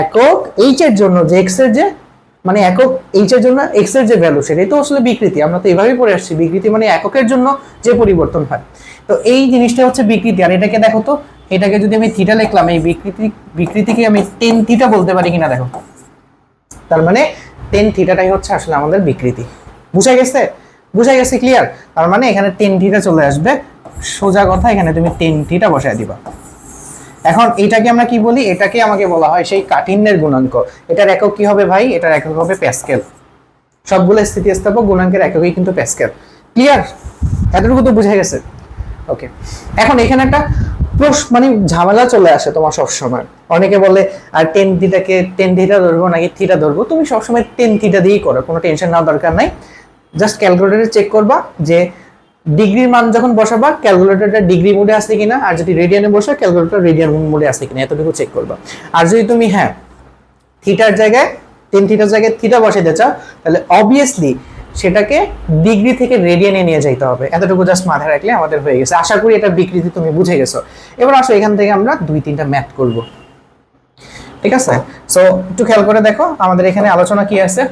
একক এইচ এর জন্য যে এক্স এর যে মানে একক এইচ এর জন্য এক্স এর যে ভ্যালু সেটাই তো আসলে বিকৃতি। আমরা তো এভাবেই পড়ে আসছি, বিকৃতি মানে এককের জন্য যে পরিবর্তন হয়, তো এই জিনিসটা হচ্ছে বিকৃতি। আর এটাকে দেখো তো, এটাকে যদি আমি থিটা লিখলাম, এই বিকৃতিকে আমি টেন থিটা বলতে পারি কিনা দেখো, তার মানে টেন থিটাটাই হচ্ছে আসলে আমাদের বিকৃতি। বুঝা গেছে, ক্লিয়ার। তার মানে এখানে টেন থিটা চলে আসবে, সোজা কথা, এখানে তুমি টেন থিটা বসায় দিবা। এখন এটাকে আমরা কি বলি, এটাকে আমাকে বলা হয় সেই কাঠিন্যের গুণাঙ্ক। এটার একক কি হবে ভাই, এটার একক হবে প্যাসকেল। সবগুলো স্থিতিস্থাপক গুণাঙ্কের এককই কিন্তু প্যাসকেল। ক্লিয়ার, এতটুকু তো বুঝা গেছে। ওকে, এখন এখানে একটা মানে ঝামেলা চলে আসে তোমার সবসময়। অনেকে বলে আর টেন থিটা ধরবো নাকি থিটা ধরবো, তুমি সবসময় টেন থিটা দিয়েই করো, কোনো টেনশন নেওয়ার দরকার নাই। জাস্ট ক্যালকুলেটরে চেক করবা যে ডিগ্রির মান যখন বসাবা ক্যালকুলেটরটা ডিগ্রি মোডে আছে কিনা, আর যদি রেডিয়ানে বসা ক্যালকুলেটর রেডিয়ান মোডে আছে কিনা, এতটুকু চেক করবা। আর যদি তুমি থিটার জায়গায় টেন থিটার জায়গায় থিটা বসাইতে চাও, তাহলে অবভিয়াসলি সেটাকে ডিগ্রি থেকে রেডিয়ানে নিয়ে যাইতে হবে। এতটুকু জাস্ট মাথায় রাখলে আমাদের হয়ে গেছে। আশা করি এটা বিকৃতি তুমি বুঝে গেছো। এবার আসো এখান থেকে আমরা 2-3টা ম্যাথ করব, ঠিক আছে। সো একটু খেয়াল করে দেখো, আমাদের এখানে আলোচনা কি আছে।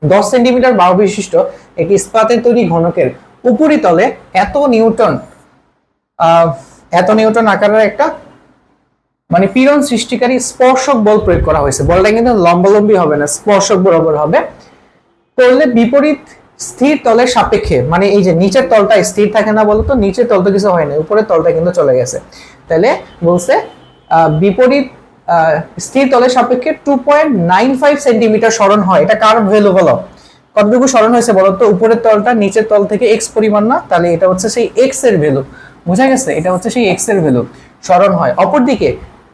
10 সেন্টিমিটার বাহু বিশিষ্ট একটি ইস্পাতের তৈরি ঘনকের উপরিতলে এত নিউটন আকারের একটা মানে পীড়ন সৃষ্টিকারী স্পর্শক বল প্রয়োগ করা হয়েছে। বলটা কিন্তু লম্বালম্বি হবে না, স্পর্শক বরাবর হবে। করলে বিপরীত স্থির তলের সাপেক্ষে, মানে এই যে নিচের তলটা স্থির থাকে না বলতো, নিচের তলটা কিছু হয় না, উপরের তলটা কিন্তু চলে গেছে। তাহলে বলছে বিপরীত স্থির তলের সাপেক্ষে 2.95 সেন্টিমিটার সরণ হয়। এটা কার ভ্যালু বলো, কতটুকু সরণ হয়েছে বলো তো? উপরের তলটা নিচের তল থেকে এক্স পরিমাণ না, তাহলে এটা হচ্ছে সেই এক্স এর ভ্যালু। বোঝা গেছে? এটা হচ্ছে সেই এক্স এর ভ্যালু, সরণ হয়। অপরদিকে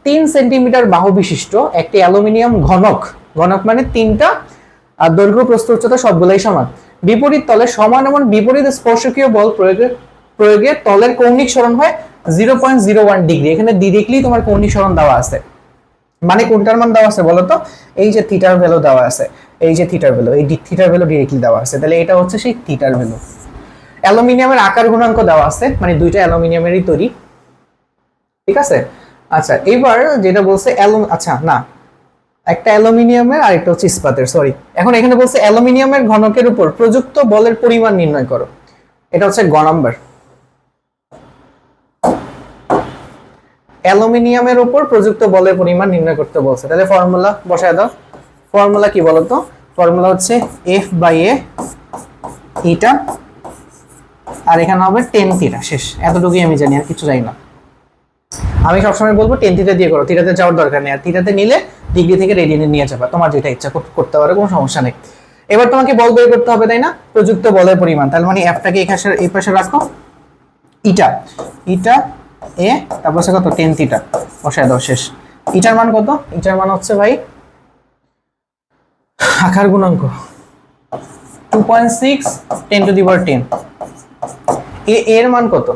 3 সেন্টিমিটার বাহু বিশিষ্ট একটি অ্যালুমিনিয়াম ঘনক, ঘনক মানে 3টা, আর দৈর্ঘ্য প্রস্থ উচ্চতা সবগুলাই সমান, বিপরীত তলে সমান এবং বিপরীত স্পর্শকীয় বল প্রয়োগে তলের কৌণিক সরণ হয় 0.01 ডিগ্রি। এখানে ডিরেক্টলি তোমার কৌণিক সরণ দেওয়া আছে। মানে কোনটার মান দেওয়া আছে বলো তো? এই যে থিটার ভ্যালু দেওয়া আছে, এই যে থিটার ভ্যালু, এই থিটার ভ্যালু ডিরেক্টলি দেওয়া আছে। তাহলে এটা হচ্ছে সেই থিটার ভ্যালু। অ্যালুমিনিয়ামের আকার গুণাঙ্ক দেওয়া আছে, মানে দুইটা অ্যালুমিনিয়ামেরই তৈরি, ঠিক আছে? আচ্ছা, এবার যেটা বলছে আচ্ছা না, একটা অ্যালুমিনিয়ামের আর একটা হচ্ছে ইস্পাতের, সরি। এখন এখানে বলছে অ্যালুমিনিয়ামের ঘনকের উপর প্রযুক্ত বলের পরিমাণ নির্ণয় করো। এটা হচ্ছে গ নাম্বার। অ্যালুমিনিয়ামের উপর প্রযুক্ত বলের পরিমাণ নির্ণয় করতে বলছে। তাহলে ফর্মুলা বসায় দাও। ফর্মুলা কি বলতো? ফর্মুলা হচ্ছে এফ বাই এ ইটা, আর এখানে হবে 10 থিটা। শেষ, এতটুকুই আমি জানি, আর কিছু জানি না। আমি সবসময় বলবো 10 থিটা দিয়ে করো, থিটাতে যাওয়ার দরকার নেই। আর থিটাতে নিলে ডিগ্রি থেকে রেডিয়ানে নিয়ে যাবে, তোমার যেটা ইচ্ছা করতে পারো, কোনো সমস্যা নেই। এবার তোমাকে বল বের করতে হবে, তাই না? প্রযুক্ত বলের পরিমাণ। তাহলে মানে এফটাকে এই পাশে রাখো, ইটা ইটা এ, তারপর কত 10 থিটা বসায় দাও। শেষ। ইটার মান কত? ইটার মান হচ্ছে ভাই আকার গুণাঙ্ক 2.6 10 টু দি পাওয়ার 10। এর মান কত?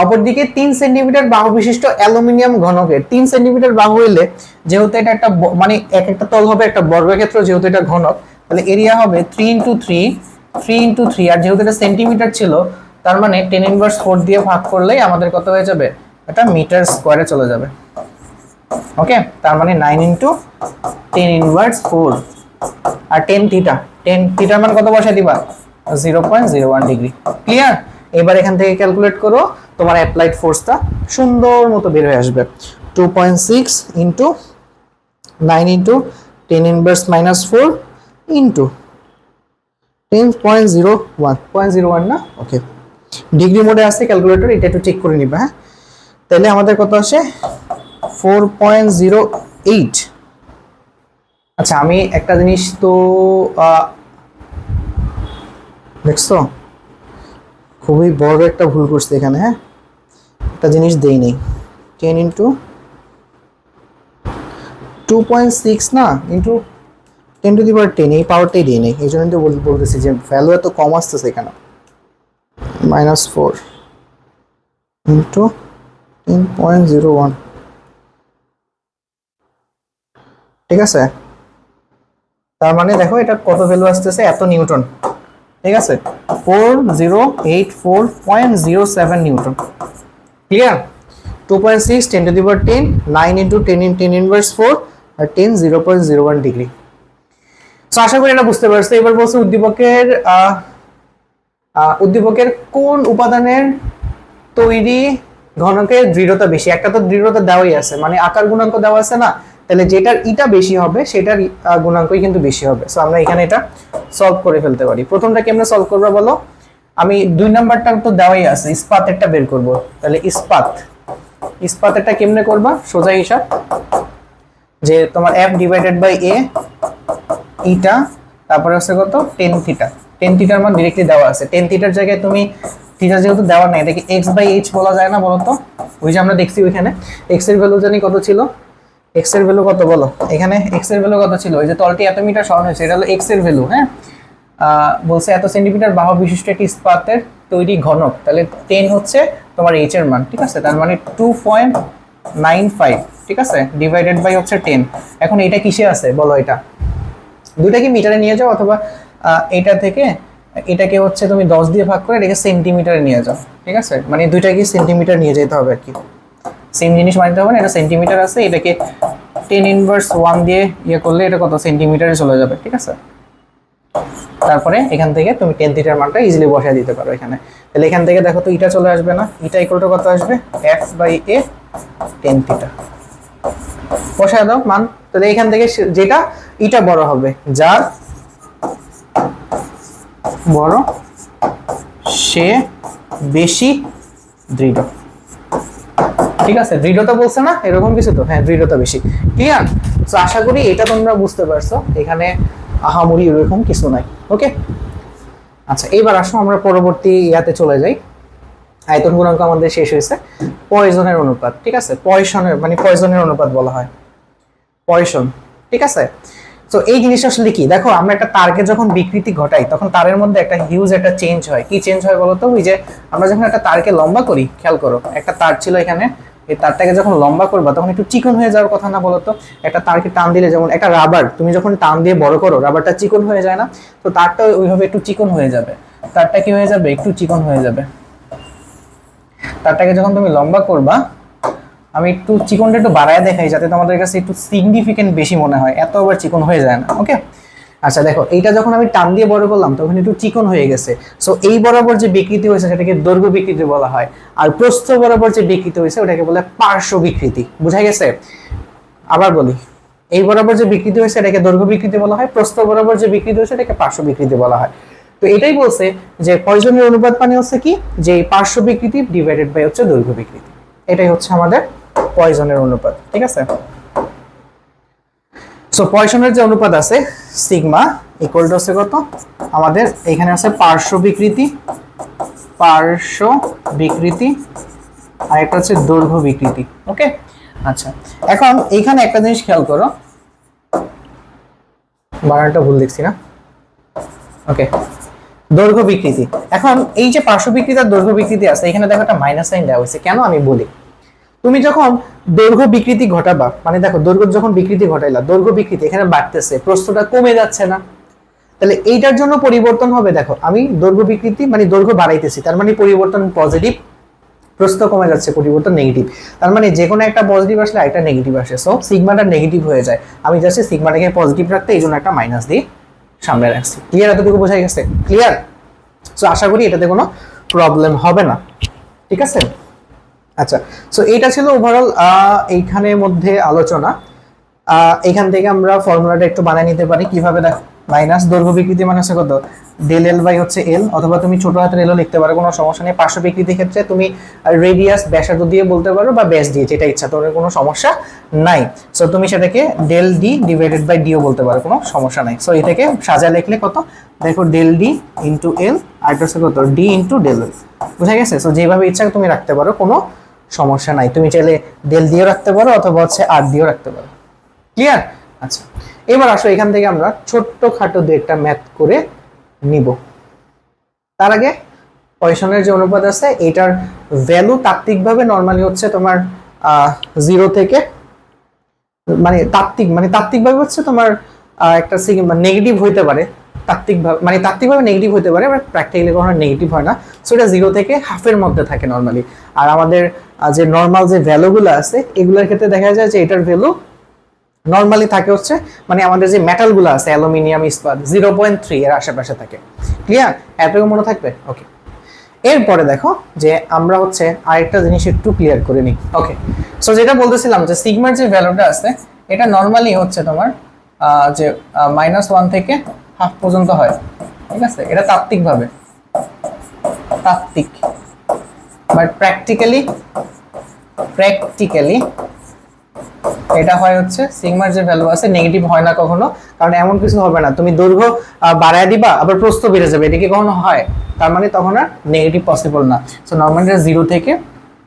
অপরদিকে 3 সেন্টিমিটার বাহু বিশিষ্ট অ্যালুমিনিয়াম ঘনকের 3 সেন্টিমিটার বাহু হইলে, যেহেতু এটা একটা মানে এক একটা তল হবে একটা বর্গক্ষেত্র, যেহেতু এটা ঘনক, তাহলে এরিয়া হবে 3 ইনটু 3, আর যেহেতু এটা সেন্টিমিটার ছিল, তার মানে 10 ইনভার্স 4 দিয়ে ভাগ করলেই আমাদের কত হয়ে যাবে? এটা মিটার স্কয়ারে চলে যাবে। ওকে, তার মানে 9 ইনটু 10 ইনভার্স 4 আর 10 থিটা। 10 থিটার মান কত বসাই দিবা? 0.01 ডিগ্রি। ক্লিয়ার? এবার এখান থেকে ক্যালকুলেট করো, তোমার অ্যাপ্লাইড ফোর্সটা সুন্দর মতো বের হয়ে আসবে। 2.6 into 9 into 10 inverse minus 4 into 10.01 না? ওকে, ডিগ্রি মোডে আসছে ক্যালকুলেটর, এটা একটু চেক করে নিবা। হ্যাঁ, তাহলে আমাদের কত আসে? 4.08। আচ্ছা, আমি একটা জিনিস তো দেখছো, খুবই বড় একটা ভুল করছি এখানে। হ্যাঁ, একটা জিনিস দেই নেই। 10 ইন্টু 2.6 না, ইন্টু 10 টু দি পাওয়ার 10, এই পাওয়ারটাই দিই নেই। এই জন্য তো বলতেছি যে ভ্যালু এত কম আসতেছে এখানে। -4 ইন্টু 10.01, ঠিক আছে? তার মানে দেখো এটা কত ভ্যালু আসতেছে, এত নিউটন। ঠিক আছে, 4084.07 Newton. Clear? 2.6 10 to the power 10, 9 into 10 in 10 inverse 4 আর 10 0.01 ডিগ্রি। সো আশা করি এটা বুঝতে পারছো। এবার বলছে উদ্দীপকের কোন উপাদানের তৈরি ঘনকের দৃঢ়তা বেশি। একটা তো দৃঢ়তা দেওয়াই আছে, মানে আকার গুণাঙ্ক দেওয়া আছে না, তাহলে যেটার ইটা বেশি হবে সেটার গুণাঙ্কই কিন্তু বেশি হবে। সো আমরা এখানে এটা সলভ করে ফেলতে পারি। প্রথমটা কেমনে সলভ করবো বলো? আমি 2 নাম্বারটা তো দেওয়াই আছে, ইস্পাতেরটা বের করব। তাহলে ইস্পাতেরটা কেমনে করবা? সোজা হিসাব, যে তোমার f ডিভাইডেড বাই a ইটা, তারপরে হচ্ছে কত 10 থিটা। 10 থিটার মান डायरेक्टली দেওয়া আছে। 10 থিটার জায়গায় তুমি থিটা যেহেতু দেওয়া নাই, এটাকে x বাই h বলা যায় না বলো তো? ওই যে আমরা দেখছি ওইখানে x এর ভ্যালু জানি কত ছিল, x এর ভ্যালু কত বলো? এখানে x এর ভ্যালু কত ছিল? ওই যে তলটি এত মিটার সরণ হয়েছে, এটা হলো x এর ভ্যালু। হ্যাঁ, বলছে এত সেন্টিমিটার বাহু বিশিষ্ট একটি ইস্পাতের তৈরি ঘনক, তাহলে 10 হচ্ছে তোমার h এর মান। ঠিক আছে, তার মানে 2.95, ঠিক আছে, ডিভাইডেড বাই হচ্ছে 10। এখন এটা কিসে আছে বলো? এটা দুইটা কি মিটারে নিয়ে যাও, অথবা এটা থেকে এটাকে হচ্ছে তুমি 10 দিয়ে ভাগ করে এটাকে সেন্টিমিটারে নিয়ে যাও। ঠিক আছে, মানে দুইটা কি সেন্টিমিটার নিয়ে যেতে হবে আর কি, সেম জিনিস মানতে হবে না। এটা সেন্টিমিটার আছে, এটাকে 10 ইনভার্স 1 দিয়ে ইয়ে করলে এটা কত সেন্টিমিটারে চলে যাবে। ঠিক আছে, তারপরে এখান থেকে তুমি 10 থিটার মানটা ইজিলি বসায় দিতে পারো এখানে। তাহলে এখান থেকে দেখো তো ইটা চলে আসবে না, ইটা ইকুয়াল টু কত আসবে? f by a tan theta বসায় দাও মান। তাহলে এখান থেকে যেটা এটা বড় হবে, যার বড় সে বেশি দৃঢ়। ঠিক আছে, দৃঢ়তা বলছে না এরকম কিছু তো, হ্যাঁ দৃঢ়তা বেশি। ক্লিয়ার? তো আশা করি এটা তোমরা বুঝতে পারছো, এখানে আহামরি এরকম কিছু নাই। ওকে, আচ্ছা এবার আসো আমরা পরবর্তী ইয়াতে চলে যাই। আয়তন গুণাঙ্ক আমাদের শেষ হয়েছে, পয়সনের অনুপাত। ঠিক আছে, পয়সনের মানে পয়সনের অনুপাত বলা হয়, পয়সন। ঠিক আছে, তো এই জিনিসটা আসলে কি, দেখো আমরা একটা তারকে যখন বিকৃতি ঘটাই তখন তারের মধ্যে একটা হিউজ একটা চেঞ্জ হয়। কি চেঞ্জ হয় বলতো? ওই যে আমরা যখন একটা তারকে লম্বা করি, খেয়াল করো একটা তার ছিল এখানে, এই তারটাকে যখন লম্বা করবা তখন একটু চিকন হয়ে যাওয়ার কথা না বলতো? একটা তারকে টান দিলে, যেমন একটা রাবার তুমি যখন টান দিয়ে বড় করো রাবারটা চিকন হয়ে যায় না? তো তারটা ওইভাবে একটু চিকন হয়ে যাবে। তারটা কি হয়ে যাবে? একটু চিকন হয়ে যাবে। তারটাকে যখন তুমি লম্বা করবা, আমি একটু চিকনটা একটু বাড়ায় দেখাই যাতে তোমাদের কাছে একটু সিগনিফিকেন্ট বেশি মনে হয়, এত আবার চিকন হয়ে যায় না। ওকে, আচ্ছা দেখো এইটা যখন আমি টান দিয়ে বড় করলাম তখন একটু চিকন হয়ে গেছে। সো এই বরাবর যে বিকৃতি হয়েছে সেটাকে দৈর্ঘ্য বিকৃতি বলা হয়, আর প্রস্থ বরাবর যে বিকৃতি হয়েছে ওটাকে বলে পার্শ্ব বিকৃতি। বুঝা গেছে? আবার বলি, এই বরাবর যে বিকৃতি হয়েছে এটাকে দৈর্ঘ্য বিকৃতি বলা হয়, প্রস্থ বরাবর যে বিকৃতি হয়েছে এটাকে পার্শ্ব বিকৃতি বলা হয়। তো এটাই বলছে যে পয়সনের অনুপাত মানে হচ্ছে কি, যে পার্শ্ব বিকৃতি ডিভাইডেড বাই হচ্ছে দৈর্ঘ্য বিকৃতি। এটাই হচ্ছে আমাদের পয়সনের অনুপাত। ঠিক আছে, সো পয়সনের যে অনুপাত আছে সিগমা ইকুয়াল টু আছে কত আমাদের, এখানে আছে পার্শ্ব বিকৃতি, পার্শ্ব বিকৃতি, আর একটা হচ্ছে দৈর্ঘ্য বিকৃতি। ওকে, আচ্ছা এখন এইখানে একটা জিনিস খেয়াল করো, বানানটা ভুল দেখছি না? ওকে, দৈর্ঘ্য বিকৃতি। এখন এই যে পার্শ্ব বিকৃতি আর দৈর্ঘ্য বিকৃতি আছে, এখানে দেখো একটা মাইনাস সাইন দেওয়া হয়েছে কেন আমি বলি। তুমি যখন দৈর্ঘ্য বিকৃতি ঘটাবা, মানে দেখো দৈর্ঘ্য যখন বিকৃতি ঘটাইলা, দৈর্ঘ্য বিকৃতি এখানে বাড়তেছে, প্রস্থটা কমে যাচ্ছে না? তাহলে এইটার জন্য পরিবর্তন হবে, দেখো আমি দৈর্ঘ্য বিকৃতি মানে দৈর্ঘ্য বাড়াইতেছি, তার মানে পরিবর্তন পজিটিভ, প্রস্থ কমে যাচ্ছে পরিবর্তন নেগেটিভ। তার মানে যে কোনো একটা পজিটিভ আসলে একটা নেগেটিভ আসে, সো সিগমাটা নেগেটিভ হয়ে যায়। আমি জাস্ট সিগমাটাকে পজিটিভ রাখতে এই জন্য একটা মাইনাস দিয়ে সামনে রাখছি। ক্লিয়ার? এতটুকু বোঝা গেছে? ক্লিয়ার? সো আশা করি এটাতে কোনো প্রবলেম হবে না। ঠিক আছে, আচ্ছা সো এইটা ছিল ওভারঅল এইখানের মধ্যে আলোচনা। এখান থেকে আমরা ফর্মুলাটা একটু বানিয়ে নিতে পারি কিভাবে, দেখো মাইনাস দৈর্ঘ্য বিকৃতি মানে হচ্ছে কত, ডেল এল বাই হচ্ছে এল, অথবা তুমি ছোট হাতের এলও লিখতে পারো, কোনো সমস্যা নেই। পার্শ্ব বিকৃতির ক্ষেত্রে তুমি রেডিয়াস ব্যাসার্ধ দিয়ে বলতে পারো বা ব্যাস দিয়ে, যেটা ইচ্ছা, তোমার কোনো সমস্যা নাই। সো তুমি সেটাকে del D divided by D O বলতে পারো, কোনো সমস্যা নাই। সো এই থেকে সাজা লিখলে কত, দেখো ডেল ডি ইন্টু এল, আর এটা হচ্ছে কত ডি ইন্টু ডেল এল। বুঝা গেছে? সো যেভাবে ইচ্ছা তুমি রাখতে পারো, কোনো সমস্যা নাই। তুমি চাইলে ডেল দিয়েও রাখতে পারো অথবা হচ্ছে আর দিয়েও রাখতে পারো। ক্লিয়ার? আচ্ছা এবার আসো এখান থেকে আমরা ছোট্ট খাটো দু একটা ম্যাথ করে নিব। তার আগে পয়সনের যে অনুপাত আছে এটার ভ্যালু তাত্ত্বিকভাবে নরমালি হচ্ছে তোমার 0 থেকে, মানে তাত্ত্বিকভাবে হচ্ছে তোমার একটা নেগেটিভ হইতে পারে, তাত্ত্বিকভাবে নেগেটিভ হতে পারে, বাট প্র্যাকটিক্যালি কখনো নেগেটিভ হয় না। সো এটা 0 থেকে হাফের মধ্যে থাকে নরমালি। আর আমাদের যে নর্মাল যে ভ্যালুগুলো আছে এগুলোর ক্ষেত্রে দেখা যায় যে এটার ভ্যালু নরমালি থাকে হচ্ছে, মানে আমাদের যে মেটালগুলো আছে অ্যালুমিনিয়াম, ইস্পাত 0.3 এর আশেপাশে থাকে। ক্লিয়ার? এতটুকু মনে থাকবে? ওকে, এরপরে দেখো যে আমরা হচ্ছে আরেকটা জিনিস একটু ক্লিয়ার করে নিই। ওকে, সো যেটা বলতেছিলাম যে সিগমার যে ভ্যালুটা আছে এটা নরমালি হচ্ছে তোমার যে -1 থেকে হাফ পর্যন্ত হয়। ঠিক আছে, এটা তাত্ত্বিকভাবে, তাত্ত্বিক, বাট প্র্যাকটিক্যালি এটা হয় হচ্ছে সিগমার যে ভ্যালু আছে নেগেটিভ হয় না কখনো, কারণ এমন কিছু হবে না তুমি দৈর্ঘ্য বাড়ায় দিবা আবার প্রস্থ বেড়ে যাবে, এটা কি কখনো হয়? তার মানে তখন আর নেগেটিভ পসিবল না। সো নরমালি 0 থেকে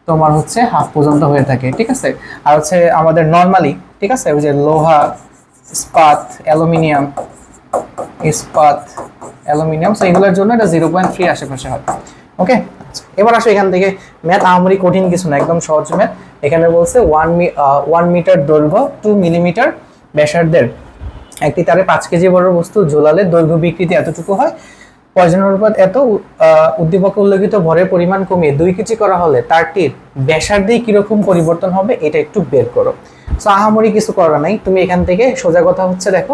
তোমার হচ্ছে হাফ পর্যন্ত হয়ে থাকে। ঠিক আছে, আর হচ্ছে আমাদের নরমালি, ঠিক আছে, ওই যে লোহা, ইস্পাত, অ্যালুমিনিয়াম, সো এগুলোর জন্য এটা 0.3 আশেপাশে হয়। ওকে, এবার আসো এখান থেকে ম্যাথ আমারই কঠিন কিছু না, একদম সহজ ম্যাথ। এখানে বলছে 1 মিটার দৈর্ঘ্য 2 মিলিমিটার ব্যাসার্ধের একটি তারে 5 কেজি বড় বস্তু ঝোলালে দৈর্ঘ্য বিকৃতি এতটুকু হয়। পয়সনের অনুপাত এত, উদ্দীপকে উল্লেখিত ভরের পরিমাণ কমিয়ে 2 কেজি করা হলে তারটির ব্যাসার্ধে কিরকম পরিবর্তন হবে এটা একটু বের করো। সো আহামরি কিছু করা নাই, তুমি এখান থেকে সোজা কথা হচ্ছে দেখো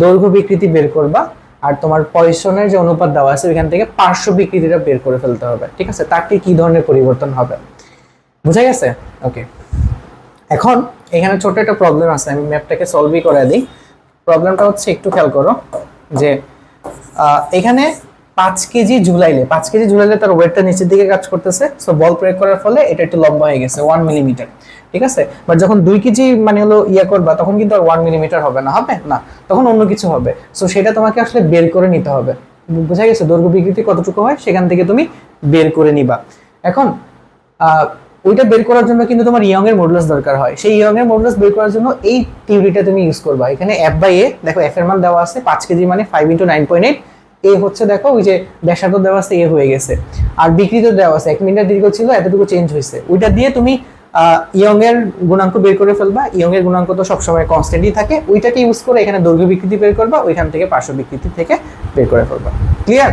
দৈর্ঘ্য বিকৃতি বের করবা, আর তোমার পয়সনের যে অনুপাত দেওয়া আছে ওইখান থেকে পার্শ্ব বিকৃতিটা বের করে ফেলতে হবে। ঠিক আছে, তারটি কি ধরনের পরিবর্তন হবে। বুঝা গেছে? ওকে, এখন এখানে ছোট একটা প্রবলেম আছে, আমি ম্যাপটাকে সলভই করে দিই। প্রবলেমটা হচ্ছে একটু খেয়াল করো যে এখানে 5 কেজি ঝুলাইলে তার ওয়েটটা নিচের দিকে কাজ করতেছে, সো বল প্রয়োগ করার ফলে এটা একটু লম্বা হয়ে গেছে 1 মিলিমিটার, ঠিক আছে। বাট যখন 2 কেজি মানে হলো করবা, তখন কিন্তু আর 1 মিলিমিটার হবে না, তখন অন্য কিছু হবে। সো সেটা তোমাকে আসলে বের করে নিতে হবে, বুঝা গেছে? দৈর্ঘ্য বিকৃতি কতটুকু হয় সেখান থেকে তুমি বের করে নিবা। এখন ওইটা বের করার জন্য কিন্তু তোমার ইয়ং এর মডুলাস দরকার হয়। সেই ইয়ং এর মডুলাস বের করার জন্য এই থিওরিটা তুমি ইউজ করবা। এখানে F/A, দেখো F এর মান দেওয়া আছে 5 কেজি মানে 5 × 9.8, এ হচ্ছে দেখো ওই যে ব্যাসার্ধ দেওয়া আছে, এ হয়ে গেছে। আর বিকৃত দেওয়া আছে 1 মিটার দীর্ঘ ছিল, এতটুকু চেঞ্জ হয়েছে। ওইটা দিয়ে তুমি ইয়ং এর গুণাঙ্ক বের করে ফেলবা। ইয়ং এর গুণাঙ্ক তো সবসময় কনস্ট্যান্টই থাকে, ওইটাকে ইউজ করে এখানে দৈর্ঘ্য বিকৃতি বের করবা, ওইখান থেকে পার্শ্ব বিকৃতি থেকে বের করে ফেলবা। ক্লিয়ার?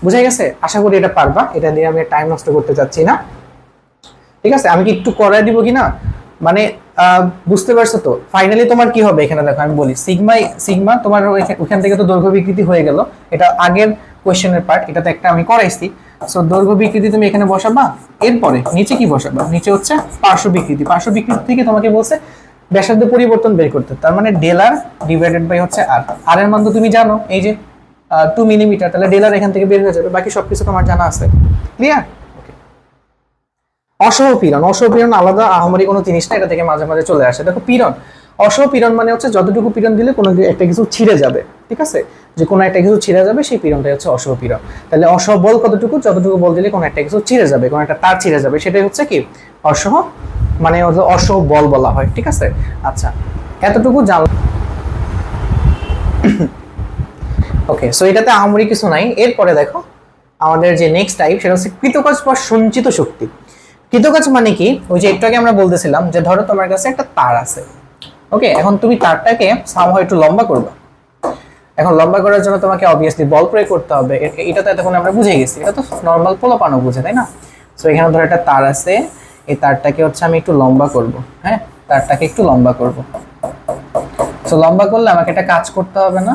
বুঝা গেছে? আশা করি এটা পারবা। এটা দিয়ে আমি টাইম নষ্ট করতে চাচ্ছি না, ঠিক আছে। আমি কি একটু করাই দিব কিনা, মানে বুঝতে পারছো তো? ফাইনালি তোমার কি হবে এখানে দেখো, আমি বলি সিগমা তোমার ওইখান থেকে তো দৈর্ঘ্য বিকৃতি হয়ে গেল, এটা আগের কোশ্চেনের পার্ট, এটাতে একটা আমি করাইছি। সো দৈর্ঘ্য বিকৃতি তুমি এখানে বসাবা, এরপরে নিচে কি বসাবা? নিচে হচ্ছে পার্শ্ব বিকৃতি। পার্শ্ব বিকৃতি থেকে তোমাকে বলছে ব্যাসার্ধ পরিবর্তন বের করতে, তার মানে ডেল r/r আর এর মান তো তুমি জানো, এই যে 2 মিলিমিটার, তাহলে ডেল r এখান থেকে বের হয়ে যাবে। বাকি সবকিছু তোমার জানা আছে। ক্লিয়ার? অসহপীড়ন আলাদা আহামরি কোনো জিনিস না, এটা থেকে মাঝে মাঝে চলে আসে। দেখো পীড়ন, অসহপীড়ন মানে হচ্ছে যতটুকু পীড়ন দিলে কোনো একটা কিছু ছিঁড়ে যাবে, ঠিক আছে? যে কোনো একটা কিছু ছিঁড়ে যাবে, সেই পীড়নটাই হচ্ছে অসহপীড়ন। তাহলে অসহবল কতটুকু? যতটুকু বল দিলে কোনো একটা কিছু ছিঁড়ে যাবে, কোনো একটা তার ছিঁড়ে যাবে, সেটাই হচ্ছে কি অসহ, মানে অসহবল বলা হয়, ঠিক আছে। আচ্ছা, এতটুকু জান। ওকে, সো এটাতে আহামরি কিছু নাই। এরপরে দেখো আমাদের যে নেক্সট টাইপ, সেটা হচ্ছে কৃতকাজ বা সঞ্চিত শক্তি। কৃতকাজ মানে কি? ওই যে একটু আগে আমরা বলতেছিলাম যে ধরো তোমার কাছে একটা তার আছে, ওকে, এখন তুমি তারটাকে সামহাও একটু লম্বা করবে। এখন লম্বা করার জন্য তোমাকে অবভিয়াসলি বল প্রয়োগ করতে হবে। এটা তো এতক্ষণ আমরা বুঝে গেছি, এটা তো নর্মাল পোলাপানো বুঝে, তাই না? সো এখানে ধরো একটা তার আছে, এই তারটাকে হচ্ছে আমি একটু লম্বা করব, হ্যাঁ, তারটাকে একটু লম্বা করব। সো লম্বা করলে আমাকে একটা কাজ করতে হবে না,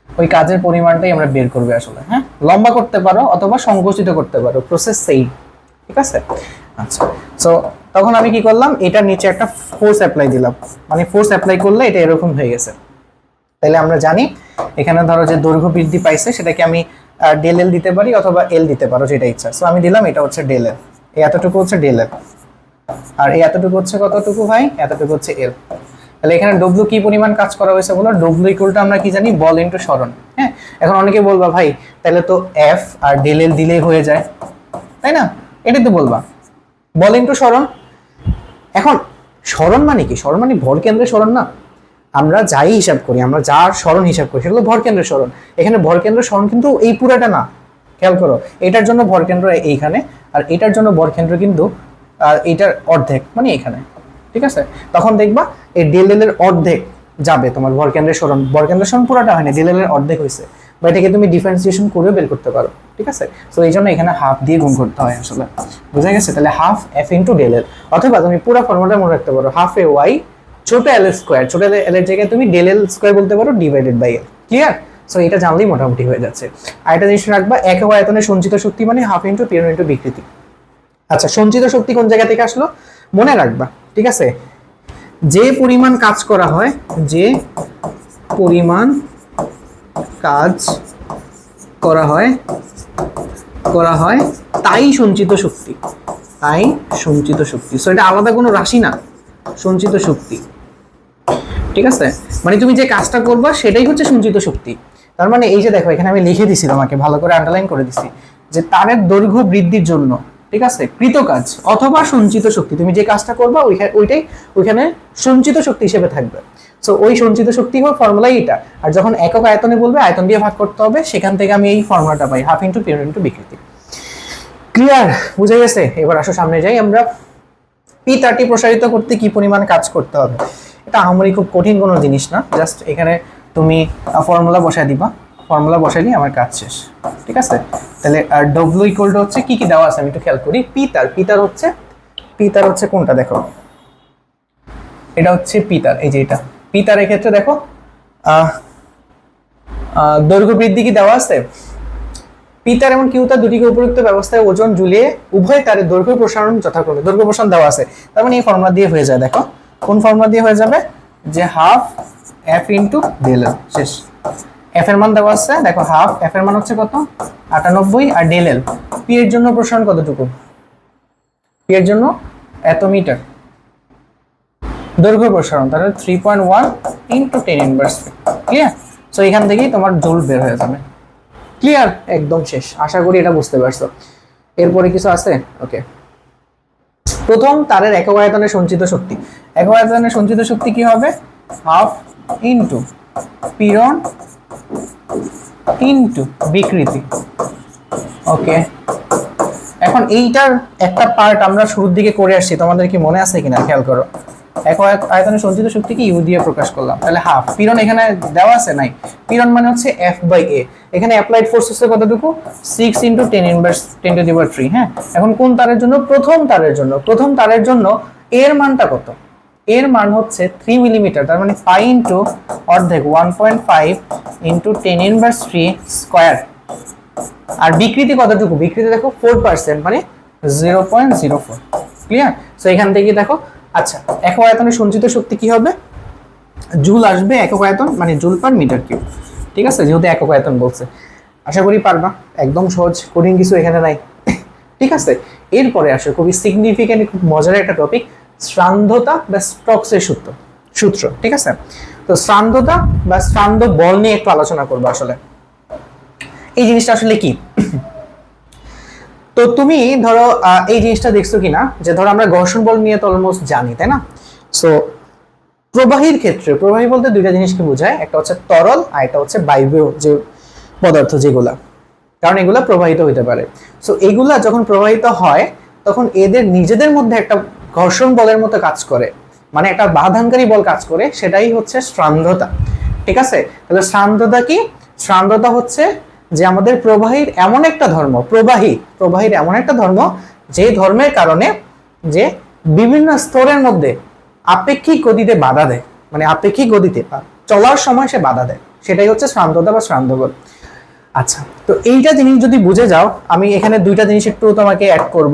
ওই কাজের পরিমাণটাই আমরা বের করবে আসলে। হ্যাঁ, লম্বা করতে পারো অথবা সংকুচিত করতে পারো, প্রসেস সেই, ঠিক আছে। আচ্ছা, সো তখন আমি কি করলাম, এটার নিচে একটা ফোর্স অ্যাপ্লাই দিলাম, মানে ফোর্স অ্যাপ্লাই করলে এটা এরকম হয়ে গেছে। তাহলে আমরা জানি এখানে ধরো যে দৈর্ঘ্য বৃদ্ধি পাইছে, সেটাকে আমি ডেল এল দিতে পারি অথবা এল দিতে পারো, যেটা ইচ্ছা। সো আমি দিলাম, এটা হচ্ছে ডেল এল, এই এতটুকু হচ্ছে ডেল এল, আর এই এতটুকু হচ্ছে কতটুকু ভাই? এতটুকু হচ্ছে এল। তাহলে এখানে ডব্লিউ কি পরিমাণ কাজ করা হয়েছে বলো? ডব্লিউ ইকুয়ালটা আমরা কি জানি? বল ইনটু সরণ। হ্যাঁ, এখন অনেকে বলবা ভাই তাহলে তো এফ আর ডেল এল দিলেই হয়ে যায়, তাই না? এটাই তো বলবা, বল ইনটু সরণ। এখন সরণ মানে কি? সরণ মানে ভর কেন্দ্রের সরণ না? আমরা যাই হিসাব করি, আমরা যার সরণ হিসাব করি সেগুলো ভর কেন্দ্রের সরণ। এখানে ভর কেন্দ্রের সরণ কিন্তু এই পুরাটা না, খেয়াল করো। এটার জন্য ভর কেন্দ্র এইখানে, আর এটার জন্য ভর কেন্দ্র কিন্তু এটার অর্ধেক, মানে এখানে, ঠিক আছে। তখন দেখবা এই ডেল এল এর অর্ধেক যাবে তোমার ভর কেন্দ্রের সরণ। ভর কেন্দ্রের সরণ পুরাটা হয়নি, ডেল এল এর অর্ধেক হয়েছে, বা এটাকে তুমি ডিফারেন্সিয়েশন করেও বের করতে পারো, ঠিক আছে। তো এই জন্য এখানে হাফ দিয়ে গুণ করতে হয় আসলে, বুঝা গেছে? তাহলে half F into del L, অথবা তুমি পুরো ফর্মুলাটা মনে রাখতে পারো, হাফ এ ওয়াই ছোট এল স্কোয়ার, ছোট এল এর জায়গায় তুমি ডেল এল স্কোয়ার বলতে পারো, divided by L. Clear? So এটা জানলেই মোটামুটি হয়ে যাচ্ছে। আর একটা জিনিস রাখবা, এক আয়তনের সঞ্চিত শক্তি মানে হাফ ইন্টু পীড়ন ইন্টু বিকৃতি। আচ্ছা, সঞ্চিত শক্তি কোন জায়গা থেকে আসলো মনে রাখবা, ঠিক আছে। যে পরিমাণ কাজ করা হয়, যে পরিমাণ কাজ করা হয় তাই সঞ্চিত শক্তি, তাই সঞ্চিত শক্তি। সো এটা আলাদা কোনো রাশি না, সঞ্চিত শক্তি, ঠিক আছে। মানে তুমি যে কাজটা করবা সেটাই হচ্ছে সঞ্চিত শক্তি। তার মানে এই যে দেখো, এখানে আমি লিখে দিছি, তোমাকে ভালো করে আন্ডারলাইন করে দিছি যে তারের দৈর্ঘ্য বৃদ্ধির জন্য, ঠিক আছে, কৃতকাজ অথবা সঞ্চিত শক্তি, তুমি যে কাজটা করবা ওইটাই ওইখানে সঞ্চিত শক্তি হিসেবে থাকবে। সো ওই সঞ্চিত শক্তি হওয়ার ফর্মুলাই এটা। আর যখন একক আয়তনে বলবে, আয়তন দিয়ে ভাগ করতে হবে, সেখান থেকে আমি এই ফর্মুলাটা পাই, হাফ ইন্টু পীড়ন ইন্টু বিকৃতি। ক্লিয়ার? বুঝে গেছে? এবার আসো সামনে যাই আমরা। P30 প্রসারিত করতে কি পরিমাণ কাজ করতে হবে? এটা আহামরি খুব কঠিন কোনো জিনিস না, জাস্ট এখানে তুমি ফর্মুলা বসায় দিবা, ফর্মুলা বসাইলেই আমার কাজ শেষ, ঠিক আছে। তাহলে ডব্লিউ ইকুয়ালটা হচ্ছে কি কি দেওয়া আছে আমি একটু খেয়াল করি। পিতার হচ্ছে কোনটা দেখো, এটা হচ্ছে পিতার, এই যে এটা পিতারের ক্ষেত্রে দেখো দৈর্ঘ্য বৃদ্ধি কি দেওয়া আছে? পি তার এবং কিউ তার দুটিকে উপযুক্ত ব্যবস্থায় ওজন ঝুলিয়ে উভয় তারের দৈর্ঘ্য প্রসারণ যথাক্রমে, দৈর্ঘ্য প্রসারণ দেওয়া আছে, তার মানে এই ফর্মুলা দিয়ে হয়ে যায়। দেখো কোন ফর্মুলা দিয়ে হয়ে যাবে, যে half F into del L, শেষ। এফ এর মান দেওয়া আছে, দেখো হাফ এফ এর মান হচ্ছে কত 98, আর ডেল এল পি এর জন্য প্রসারণ কতটুকু, পি এর জন্য এত মিটার দৈর্ঘ্য প্রসারণ, তাহলে 3.1 ইন্টু 10 ইনভার্স। ক্লিয়ার? সো এখান থেকেই তোমার জুল বের হয়ে যাবে। ক্লিয়ার? একদম শেষ। আশা করি এটা বুঝতে পারছো। এরপরে কিছু আছে? ওকে, প্রথম তারের একক আয়তনে সঞ্চিত শক্তি, একক আয়তনে সঞ্চিত শক্তি কি হবে, হাফ ইন্টু পীড়ন ইন্টু বিকৃতি। ওকে, এখন এইটার একটা পার্ট আমরা শুরুর দিকে করে আসছি, তোমাদের কি মনে আছে কিনা খেয়াল করো। একক আয়তনে সঞ্চিত শক্তি কি ইউ দিয়ে প্রকাশ করলাম, তাহলে হাফ পীড়ন এখানে দেওয়া আছে নাই, পীড়ন মানে হচ্ছে এফ বাই এ, এখানে অ্যাপ্লাইড ফোর্স হচ্ছে কতটুকু 6 ইন্টু 10 ইনভার্স 10 টু দি পাওয়ার 3। হ্যাঁ, এখন কোন তারের জন্য, প্রথম তারের জন্য, প্রথম তারের জন্য এর মানটা কত, এর মান হচ্ছে 3 মিলিমিটার, তার মানে পাই ইন্টু অর্ধেক 1.5 ইন্টু 10 ইনভার্স 3 স্কয়ার। আর বিকৃতি কতটুকু, বিকৃতি দেখো 4%, মানে 0.04। ক্লিয়ার? সো এখান থেকে দেখো, আচ্ছা একক আয়তনে সঞ্চিত শক্তি কি হবে, জুল আসবে, একক আয়তন মানে জুল পার মিটার কিউব। ঠিক আছে, যেহেতু একক আয়তন বলছে, আশা করি পারবা, একদম সহজ, কঠিন কিছু এখানে নাই। ঠিক আছে, এরপরে আসে খুবই সিগনিফিক্যান্ট, খুব মজার একটা টপিক, সান্দ্রতা বা স্টোকসের সূত্র। ঠিক আছে, তো সান্দ্রতা বা সান্দ্র বল নিয়ে একটু আলোচনা করবো। আসলে এই জিনিসটা আসলে কি, তো তুমি ধরো এই জিনিসটা দেখছো কিনা, যে ধরো আমরা ঘর্ষণ বল নিয়ে তো অলমোস্ট জানি, তাই না? সো প্রবাহীর ক্ষেত্রে, প্রবাহী বলতে দুইটা জিনিসকে বোঝায়, একটা হচ্ছে তরল আর একটা হচ্ছে বায়বীয় যে পদার্থ যেগুলা, কারণ এগুলা প্রবাহিত হইতে পারে। সো এগুলা যখন প্রবাহিত হয় তখন এদের নিজেদের মধ্যে একটা ঘর্ষণ বলের মতো কাজ করে, মানে একটা বাধানকারী বল কাজ করে, সেটাই হচ্ছে সান্দ্রতা। ঠিক আছে, তাহলে সান্দ্রতা কি, সান্দ্রতা হচ্ছে যে আমাদের প্রবাহীর এমন একটা ধর্ম, প্রবাহীর এমন একটা ধর্ম, যে ধর্মের কারণে যে বিভিন্ন স্তরের মধ্যে আপেক্ষিক গতিতে বাধা দেয়, মানে আপেক্ষিক গতিতে চলার সময় সে বাধা দেয়, সেটাই হচ্ছে সান্দ্রতা বা সান্দ্র বল। আচ্ছা, তো এইটা জিনিস যদি বুঝে যাও, আমি এখানে দুইটা জিনিস একটু তোমাকে অ্যাড করব,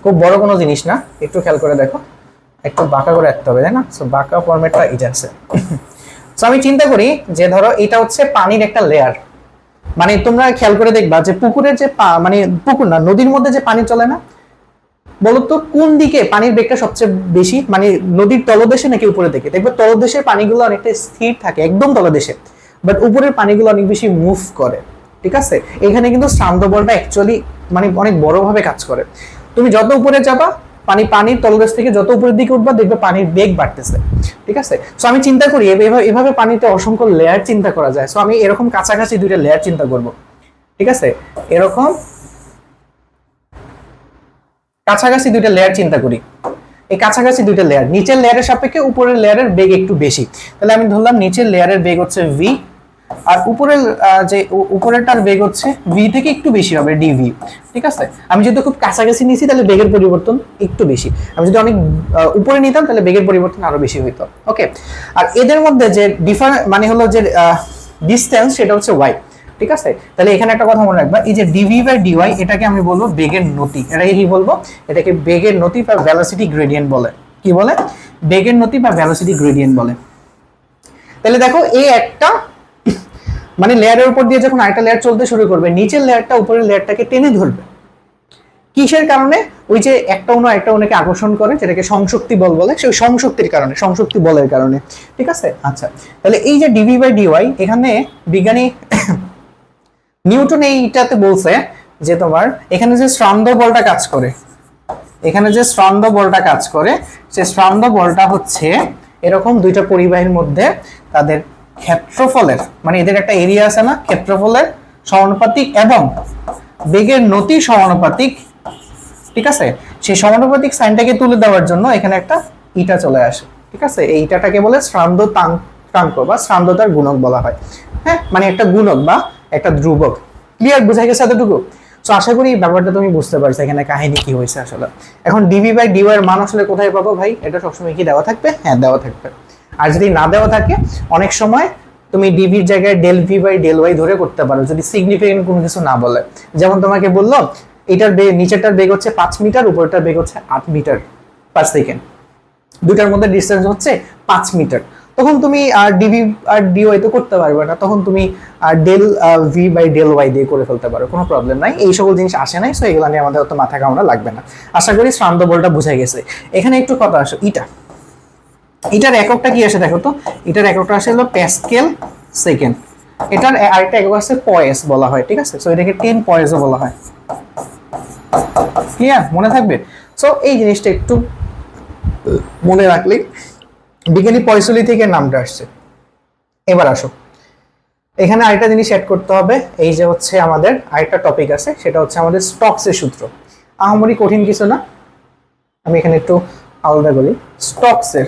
খুব বড় কোনো জিনিস না, একটু খেয়াল করে দেখো, একটু বাঁকা করে রাখতে হবে, তাই না? সো বাঁকা ফরম্যাটটা এটা আছে। সো আমি চিন্তা করি যে ধরো এটা হচ্ছে পানির একটা লেয়ার, মানে তোমরা খেয়াল করে দেখবা যে পুকুরের যে মানে পুকুর না, নদীর মধ্যে যে পানি চলে না, বলতো কোন দিকে পানির বেগটা সবচেয়ে বেশি, মানে নদীর তলদেশে নাকি উপরের দিকে? দেখবে তলদেশের পানিগুলো অনেকটা স্থির থাকে, একদম তলদেশে, বাট উপরের পানিগুলো অনেক বেশি মুভ করে। ঠিক আছে, এখানে কিন্তু সান্দ্র বলটা অ্যাকচুয়ালি মানে অনেক বড়ভাবে কাজ করে। তুমি যত উপরে যাবা, পানির তলদেশ থেকে যত উপরের দিকে উঠবা, দেখবে পানির বেগ বাড়তেছে। ঠিক আছে, সো আমি চিন্তা করি এভাবে পানিতে অসংখ্য লেয়ার চিন্তা করা যায়। সো আমি এরকম কাছাকাছি দুইটা লেয়ার চিন্তা করব। ঠিক আছে, এরকম কাছাকাছি দুইটা লেয়ার চিন্তা করি, এই কাছাকাছি দুইটা লেয়ার, নিচের লেয়ারের সাপেক্ষে উপরের লেয়ারের বেগ একটু বেশি, তাহলে আমি ধরলাম নিচের লেয়ারের বেগ হচ্ছে ভি, আর উপরের যে উপরেরটার বেগ হচ্ছে ভি থেকে একটু বেশি হবে ডিভি। ঠিক আছে, আমি যদি খুব কাছাকাছি নিছি তাহলে বেগের পরিবর্তন একটু বেশি, আমি যদি অনেক উপরে নিতাম তাহলে বেগের পরিবর্তন আরো বেশি হইতো। ওকে, আর এদের মধ্যে যে মানে হলো যে ডিসটেন্স, সেটা হচ্ছে ওয়াই। ঠিক আছে, তাহলে এখানে একটা কথা মনে রাখবা, এই যে ডিভি বাই ডিওয়াই, এটাকে আমি বলবো বেগের নতি। এটাকে কি বলবো? এটাকে বেগের নতি বা ভেলোসিটি গ্রেডিয়েন্ট বলে। কি বলে? বেগের নতি বা ভেলোসিটি গ্রেডিয়েন্ট বলে। তাহলে দেখো এই একটা মানে লেয়ারের উপর দিয়ে যখন আরেকটা লেয়ার চলতে শুরু করবে, নিচের লেয়ারটা উপরের লেয়ারটাকে টেনে ধরবে। কিসের কারণে? ওই যে একটা অণু একটা অণুকে আকর্ষণ করে, যেটাকে সংশক্তি বল বলে, সেই সংশক্তির কারণে, সংশক্তি বলের কারণে। ঠিক আছে, আচ্ছা, তাহলে এই যে ডিভি বাই ডিওয়াই, এখানে বিজ্ঞানী নিউটন এইটাতে বলছে যে তোমার এখানে যে সান্দ্র বলটা কাজ করে, এখানে যে সান্দ্র বলটা কাজ করে, সে সান্দ্র বলটা হচ্ছে এরকম দুইটা পরিবাহীর মধ্যে তাদের ক্ষেত্রফলের, মানে এদের একটা এরিয়া আছে না, ক্ষেত্রফলের সমানুপাতিক এবং বেগের নতি সমানুপাতিক। ঠিক আছে, সেই সমানুপাতিক সাইনটাকে তুলে দেওয়ার জন্য এখানে একটা ইটা চলে আসে। ঠিক আছে, এই ইটাটাকে বলে সান্দ্রতাঙ্ক বা সান্দ্রতার গুণক বলা হয়। হ্যাঁ, মানে একটা গুণক বা একটা ধ্রুবক। ক্লিয়ার? বুঝা গেছে এতটুকু? তো আশা করি ব্যাপারটা তুমি বুঝতে পারছো এখানে কাহিনী কি হয়েছে আসলে। এখন ডিভি বাই ডিওয়াই এর মান আসলে কোথায় পাবো ভাই? এটা সবসময় কি দেওয়া থাকবে? হ্যাঁ, দেওয়া থাকবে। আর যদি না দেওয়া থাকে, অনেক সময় তুমি ডিভির জায়গায় del V by del Y ধরে করতে পারো যদি সিগনিফিকেন্ট কোনো কিছু না বলে। যেমন তোমাকে বললো এটার নিচেরটার বেগ হচ্ছে 5 মিটার, উপরটার বেগ হচ্ছে 8 মিটার পার সেকেন্ড, দুটার মধ্যে ডিস্টেন্স হচ্ছে 5 মিটার, তখন তুমি আর ডিভি আর ডিওয়াই তো করতে পারবে না, তখন তুমি del V by del Y দিয়ে করে ফেলতে পারো, কোনো প্রবলেম নাই। এই সকল জিনিস আসে নাই, সো এগুলো নিয়ে আমাদের অত মাথা ঘামানো লাগবে না। আশা করি শ্রান্ত বলটা বুঝে গেছে। এখানে একটু কথা আসো, এটার এককটা কি আসে দেখো তো, এটার এককটা আসে হলো প্যাসকেল সেকেন্ড, এটার আরেকটা একক আছে পয়েস বলা হয়, ঠিক আছে? সো এটাকে 10 পয়েসও বলা হয়। ক্লিয়ার? মনে থাকবে? সো এই জিনিসটা একটু মনে রাখলে, বিজ্ঞানী পয়সলি থেকে নামটা আসছে। এবার আসো, এখানে আরেকটা জিনিস অ্যাড করতে হবে, এই যে হচ্ছে আমাদের আরেকটা টপিক আছে, সেটা হচ্ছে আমাদের স্টকসের সূত্র। আহামরি কঠিন কিছু না, আমি এখানে একটু আলাদা বলি। স্টকসের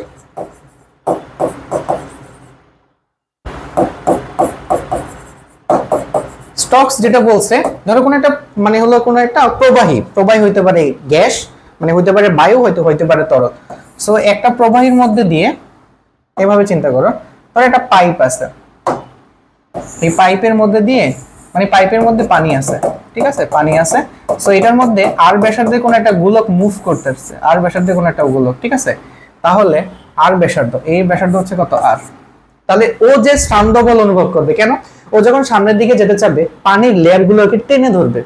স্টকস যেটা বলছে, ধরো কোনো একটা মানে হলো কোনো একটা প্রবাহী হইতে পারে গ্যাস, মানে হইতে পারে বায়ু, হইতে পারে তরল। সো একটা প্রবাহীর মধ্যে দিয়ে এভাবে চিন্তা করো, ধরো একটা পাইপ আছে, এই পাইপের মধ্যে দিয়ে মানে পাইপের মধ্যে পানি আছে, ঠিক আছে? পানি আছে, সো এটার মধ্যে আর ব্যাসার্ধে কোনো একটা গোলক মুভ করতেছে, আর ব্যাসার্ধে কোনো একটা গোলক, ঠিক আছে? তাহলে আর ব্যাসার্ধ, এই ব্যাসার্ধ হচ্ছে কত আর, তাহলে ও যে স্থান বল অনুভব করবে, কেন? ও যখন সামনের দিকে যেতে চাবে পানির লেয়ার গুলোকে টেনে ধরবে।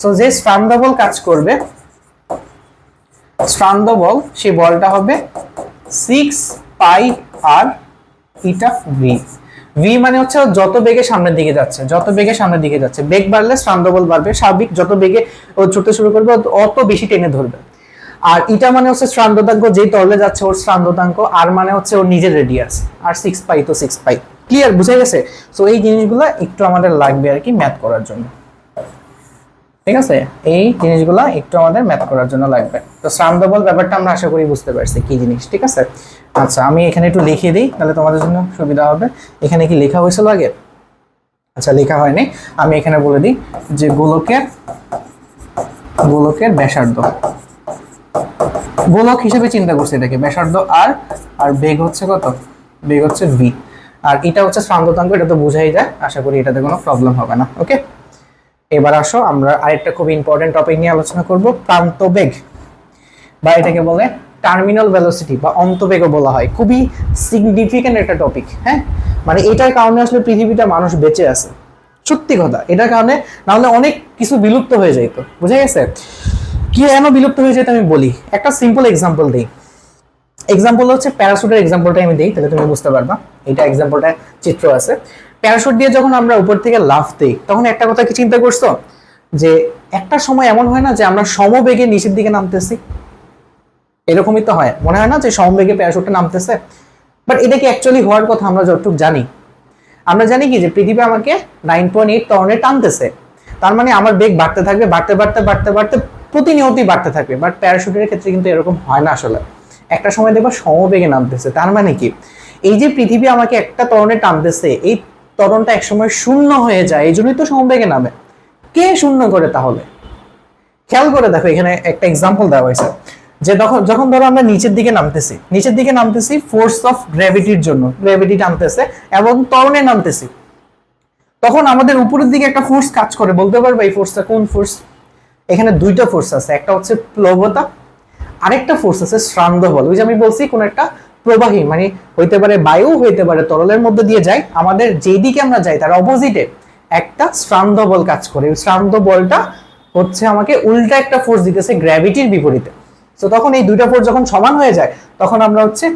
সো যে স্থান বল কাজ করবে, স্থান বল, সেই বলটা হবে 6 পাই আর ইটা ভি। ভি মানে হচ্ছে যত বেগে সামনের দিকে যাচ্ছে, বেগ বাড়লে স্থান বল বাড়বে, স্বাভাবিক যত বেগে ও ছুটতে শুরু করবে অত বেশি টেনে ধরবে। আর ইটা মানে হচ্ছে স্থানাঙ্ক, যেই তরলে যাচ্ছে ওর স্থানাঙ্ক, আর মানে হচ্ছে ওর নিজের রেডিয়াস, আর 6 পাই তো 6 পাই। ক্লিয়ার? বুঝে গেছে? সো এই জিনিসগুলো একটু আমাদের লাগবে আর কি ম্যাথ করার জন্য, ঠিক আছে? এই জিনিসগুলো একটু আমাদের ম্যাথ করার জন্য লাগবে। তো স্থানাঙ্ক বল ব্যাপারটা আমরা আশা করি বুঝতে পারছি কি জিনিস, ঠিক আছে? আচ্ছা, আমি এখানে একটু লিখে দিই, তাহলে তোমাদের জন্য সুবিধা হবে। এখানে কি লেখা হয়েছিল আগে? আচ্ছা, লেখা হয়নি, আমি এখানে বলে দিই যে গোলকের ব্যাসার্ধ, গোলক হিসেবে চিন্তা করছি এটাকে, ব্যাসার্ধ আর বেগ হচ্ছে কত? বেগ হচ্ছে ভি, আর এটা হচ্ছে স্থানাঙ্ক, এটা তো বোঝাই যায়, আশা করি এটাতে কোনো প্রবলেম হবে না। ওকে, এবার আসো আমরা আরেকটা খুব ইম্পর্টেন্ট টপিক নিয়ে আলোচনা করব, প্রান্ত বেগ, বা এটাকে বলে টার্মিনাল ভেলোসিটি বা অন্তবেগও বলা হয়। খুবই সিগনিফিক্যান্ট একটা টপিক, হ্যাঁ? মানে এটার কারণে আসলে পৃথিবীটা মানুষ বেঁচে আছে, সত্যি কথা। এটার কারণে না হলে অনেক কিছু বিলুপ্ত হয়ে যেত, বুঝে গেছে? কি কেন বিলুপ্ত হয়ে যেত আমি বলি, একটা সিম্পল এক্সাম্পল দিই। এক্সাম্পল হচ্ছে প্যারাশুটের এক্সাম্পলটা আমি দিই, তাহলে তুমি বুঝতে পারবা। এটা এক্সাম্পলটা চিত্র আছে, প্যারাশুট দিয়ে যখন আমরা উপর থেকে লাফ দিই, তখন একটা কথা কি চিন্তা করছো যে একটা সময় এমন হয় না যে আমরা সমবেগে নিচের দিকে নামতেছি? এরকমই তো হয়, মনে হয় না যে সমবেগে প্যারাশুটটা নামতেছে? বাট এটা কি অ্যাকচুয়ালি হওয়ার কথা? আমরা যতটুকু জানি, আমরা জানি কি যে পৃথিবী আমাকে 9.8 টনে টানতেছে, তার মানে আমার বেগ বাড়তে থাকবে, বাড়তে প্রতিনিয়তই বাড়তে থাকবে। বাট প্যারাশুটের ক্ষেত্রে কিন্তু এরকম হয় না আসলে, একটা সময় দেখবা সমবেগে নামতেছে। তার মানে কি, এই যে পৃথিবী আমাকে একটা ত্বরণে টানতেছে, এই ত্বরণটা একসময় শূন্য হয়ে যায়, এই জন্যই তো সমবেগে নামে। কে শূন্য করে তাহলে? খেয়াল করে দেখো, এখানে একটা এক্সাম্পল দেওয়া হয়েছে যে যখন ধরো আমরা নিচের দিকে নামতেছি ফোর্স অফ গ্র্যাভিটির জন্য, গ্র্যাভিটি টানতেছে এবং ত্বরণে নামতেছি, তখন আমাদের উপরের দিকে একটা ফোর্স কাজ করে। বলতে পারবে এই ফোর্সটা কোন ফোর্স? এখানে দুইটা ফোর্স আছে, একটা হচ্ছে প্লবতা, আরেকটা ফোর্স আছে শ্রান্ত বল। ওই যে আমি বলছি কোন একটা প্রবাহী মানে হইতে পারে বায়ু, হইতে পারে তরলের মধ্যে দিয়ে যায়, আমাদের যেই দিকে আমরা যাই তার অপোজিটে একটা শ্রান্ত বল কাজ করে। ওই শ্রান্ত বলটা হচ্ছে আমাকে উল্টা একটা ফোর্স দিতেছে গ্র্যাভিটির বিপরীতে। তো তখন এই দুইটা ফোর্স যখন সমান হয়ে যায়, তখন আমরা হচ্ছে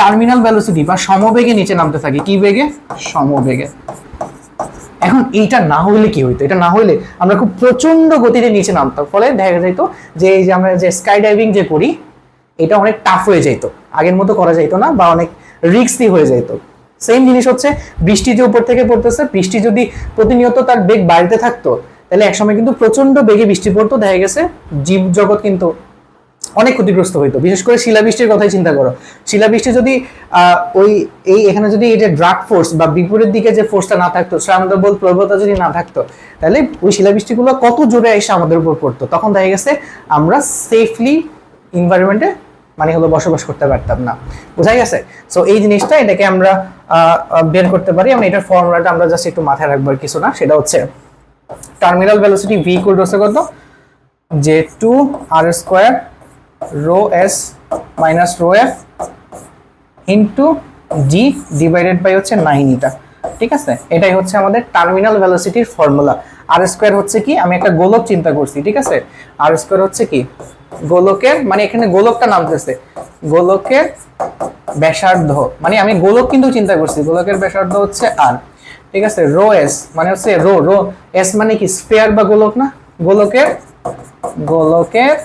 টার্মিনাল ভেলোসিটি বা সমবেগে নিচে নামতে থাকি। কি বেগে? সমবেগে। এখন এইটা না হইলে কি হইতো? এটা না হইলে আমরা খুব প্রচন্ড গতিতে নিচে নামতাম, ফলে দেখা যাইতো যে এই যে আমরা যে স্কাই ডাইভিং যে করি, এটা অনেক টাফ হয়ে যেত, আগের মতো করা যাইতো না, বা অনেক রিস্কি হয়ে যেত। সেম জিনিস হচ্ছে বৃষ্টি যে উপর থেকে পড়তেছে, বৃষ্টি যদি প্রতিনিয়ত তার বেগ বাড়তে থাকতো, তাহলে একসময় কিন্তু প্রচন্ড বেগে বৃষ্টি পড়তো, দেখা গেছে জীব জগৎ কিন্তু অনেক ক্ষতিগ্রস্ত হইতো। বিশেষ করে শিলাবৃষ্টির কথাই চিন্তা করো, শিলাবৃষ্টি যদি এখানে যদি এই যে ড্রাগ ফোর্স বা বিপরীত দিকে যে ফোর্সটা না থাকতো, শ্রান্ত বল প্রবলতা যদি না থাকতো, তাহলে ওই শিলাবৃষ্টিগুলো কত জোরে এসে আমাদের উপর পড়তো। তখন দেখা গেছে আমরা সেফলি এনভায়রনমেন্টে মানে হলো বসবাস করতে পারতাম না। বুঝা গেছে? সো এই জিনিসটা এটাকে আমরা বের করতে পারি। আমরা এটার ফর্মুলাটা আমরা জাস্ট একটু মাথায় রাখবার কিছু না, সেটা হচ্ছে terminal velocity v equal to কত, যে 2r² rho s minus rho f into g divided by হচ্ছে 9 ইটা। ঠিক আছে, এটাই হচ্ছে আমাদের টার্মিনাল ভেলোসিটির ফর্মুলা। আর স্কয়ার হচ্ছে কি, আমি একটা গোলক চিন্তা করছি, ঠিক আছে, আর স্কয়ার হচ্ছে কি গোলকের, মানে এখানে গোলকটা নামতেছে গোলকের ব্যাসার্ধ, মানে আমি গোলক কিন্তু চিন্তা করছি, গোলকের ব্যাসার্ধ হচ্ছে আর, ঠিক আছে, রো এস মানে হচ্ছে রো রো এস মানে কি স্ফিয়ার বা গোলক না, গোলকের গোলকের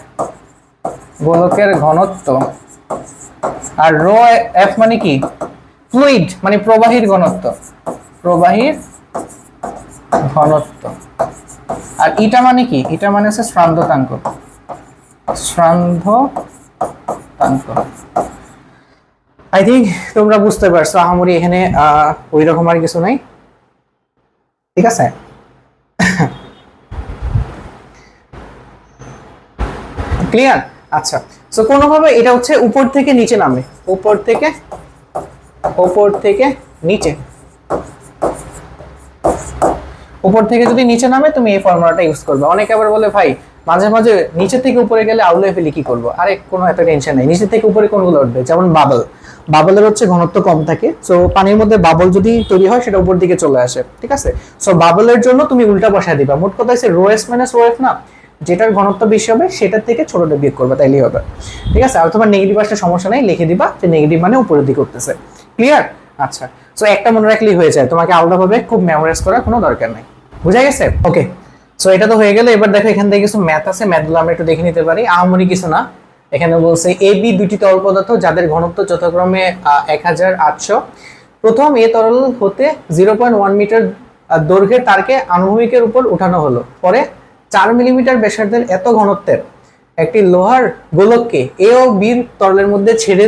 গোলকের ঘনত্ব, আর রো এফ মানে কি ফ্লুইড মানে প্রবাহীর ঘনত্ব, প্রবাহীর ঘনত্ব। আর ইটা মানে কি, ইটা মানে হচ্ছে স্রান্ধতাঙ্ক, স্রান্ধতাঙ্ক। আই থিঙ্ক তোমরা বুঝতে পারছো, আহামরি এখানে ওই রকম আর কিছু নাই। ঠিক আছে, ক্লিয়ার? আচ্ছা, সো কোনোভাবে এটা হচ্ছে উপর থেকে নিচে নামে, উপর থেকে নিচে, উপর থেকে যদি নিচে নামে তুমি এই ফর্মুলাটা ইউজ করবে। অনেকে আবার বলে ভাই মাঝে মাঝে নিচে থেকে উপরে গেলে আউলে ফেলি কি করবো, আরে কোনো এত টেনশন নেই, নিচে থেকে উপরে কোনগুলো উঠবে, যেমন বাবল, বাবলের হচ্ছে ঘনত্ব কম থাকে, সো পানির মধ্যে বাবল যদি তৈরি হয় সেটা উপর দিকে চলে আসে। ঠিক আছে, সো বাবলের জন্য তুমি উল্টা বসায় দিবা, মোট কথা হচ্ছে rho S minus rho F না, যেটার ঘনত্ব বেশি হবে সেটার থেকে ছোটটা বিয়োগ করবে, তাইলেই হবে। ঠিক আছে, আর তোমার নেগেটিভ আসলে সমস্যা নেই, লিখে দিবা যে নেগেটিভ মানে উপরের দিকে উঠতেছে। ক্লিয়ার? আচ্ছা, সো একটা মনে রাখলেই হয়ে যায়, তোমাকে আলাদাভাবে খুব মেমোরাইজ করার কোনো দরকার নাই। বুঝা গেছে? ওকে, সো এটা তো হয়ে গেল। এবার দেখো এখান থেকে কিছু ম্যাথ আছে, ম্যাথগুলো আমরা একটু দেখে নিতে পারি, আহামরি কিছু না। এখানে বলছে এ বি দুটি তরল পদার্থ যাদের ঘনত্ব যথাক্রমে 1800, প্রথম এ তরল হতে 0.1 মিটার দৈর্ঘ্যের তারকে আনুভূমিকের উপর উঠানো হলো, পরে 4 মিলিমিটার ব্যাসার্ধের এত ঘনত্বের একটি লোহার গোলককে এ ও বির তরলের মধ্যে ছেড়ে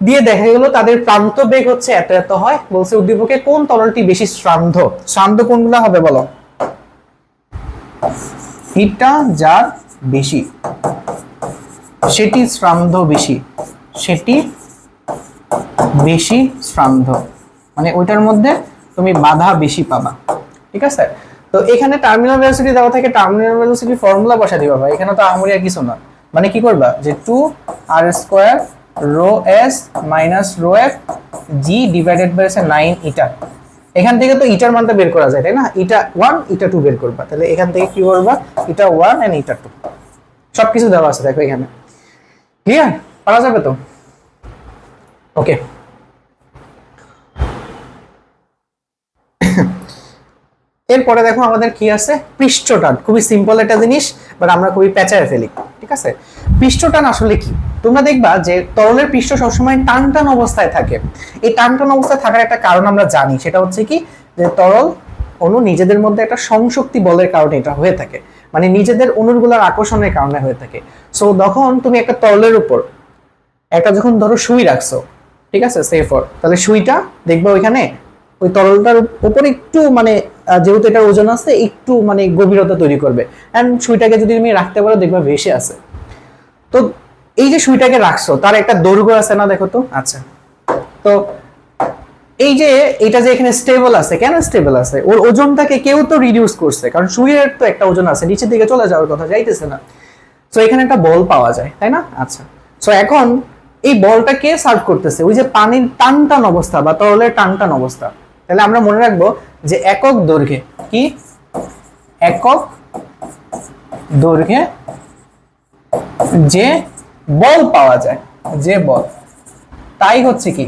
দিয়ে দেখা গেল তাদের প্রান্ত বেগ হচ্ছে এত এত হয়। বলছে উদ্দীপকে কোন তরলটি বেশি শ্রান্ত, শ্রান্ত কোনগুলো হবে বলো? এটা যার বেশি সেটি শ্রান্ত বেশি, সেটি বেশি শ্রান্ত, মানে ওইটার মধ্যে তুমি বাধা বেশি পাবা। ঠিক আছে, তো এখানে টার্মিনাল ভেলোসিটি দেওয়া থাকে, টার্মিনাল ভেলোসিটি ফর্মুলা বসা দিবা ভাই, এখানে তো আহামরি আর কিছু না। মানে কি করবা, যে 2r² rho S minus rho F G divided by 9 eta. এখান থেকে তো ইটার মানটা বের করা যায়, তাই না? ইটা 1 ইটা 2 বের করবা, তাহলে এখান থেকে কি করবা, ইটা 1 এন্ড ইটা 2 সবকিছু দেওয়া আছে দেখো এখানে। ক্লিয়ার? পারা যাবে তো? ওকে, এরপরে দেখো আমাদের কি আছে, পৃষ্ঠটান। খুবই সিম্পল একটা জিনিস, বাট আমরা খুবই পেঁচায় ফেলি। ঠিক আছে, পৃষ্ঠটান আসলে কি? তোমরা দেখবা যে তরলের পৃষ্ঠ সবসময় টান টান অবস্থায় থাকে। এই টান টান অবস্থায় থাকার একটা কারণ আমরা জানি, সেটা হচ্ছে কি, যে তরল অণু নিজেদের মধ্যে একটা সংশক্তি বলের কারণে এটা হয়ে থাকে, মানে নিজেদের অণুগুলোর আকর্ষণের কারণে হয়ে থাকে। সো যখন তুমি একটা তরলের উপর একটা যখন ধরো সুই রাখছো, ঠিক আছে, সেফর, তাহলে সুইটা দেখবা ওইখানে ওই তরলটার উপর একটু মানে যেহেতু এটার ওজন আছে একটু মানে গভীরতা তৈরি করবে, এন্ড সুইটাকে যদি তুমি রাখতে পারো দেখবা ভেসে আছে। তো এই যে সুইটাকে রাখছো তার একটা দৈর্ঘ্য আছে না, দেখো তো। আচ্ছা, তো এই যে এটা যে এখানে স্টেবল আছে, কেন স্টেবল আছে? ওর ওজনটাকে কেউ তো রিডিউস করছে, কারণ সুইয়ের তো একটা ওজন আছে, নিচের দিকে চলে যাওয়ার কথা, যাইতেছে না। তো এখানে একটা বল পাওয়া যায়, তাই না? আচ্ছা, তো এখন এই বলটা কে সার্ভ করতেছে? ওই যে পানির টান টান অবস্থা বা তরলের টান টান অবস্থা। তাহলে আমরা মনে রাখবো যে একক দৈর্ঘ্যে কি, একক দৈর্ঘ্যে যে বল পাওয়া যায়, যে বল, তাই হচ্ছে কি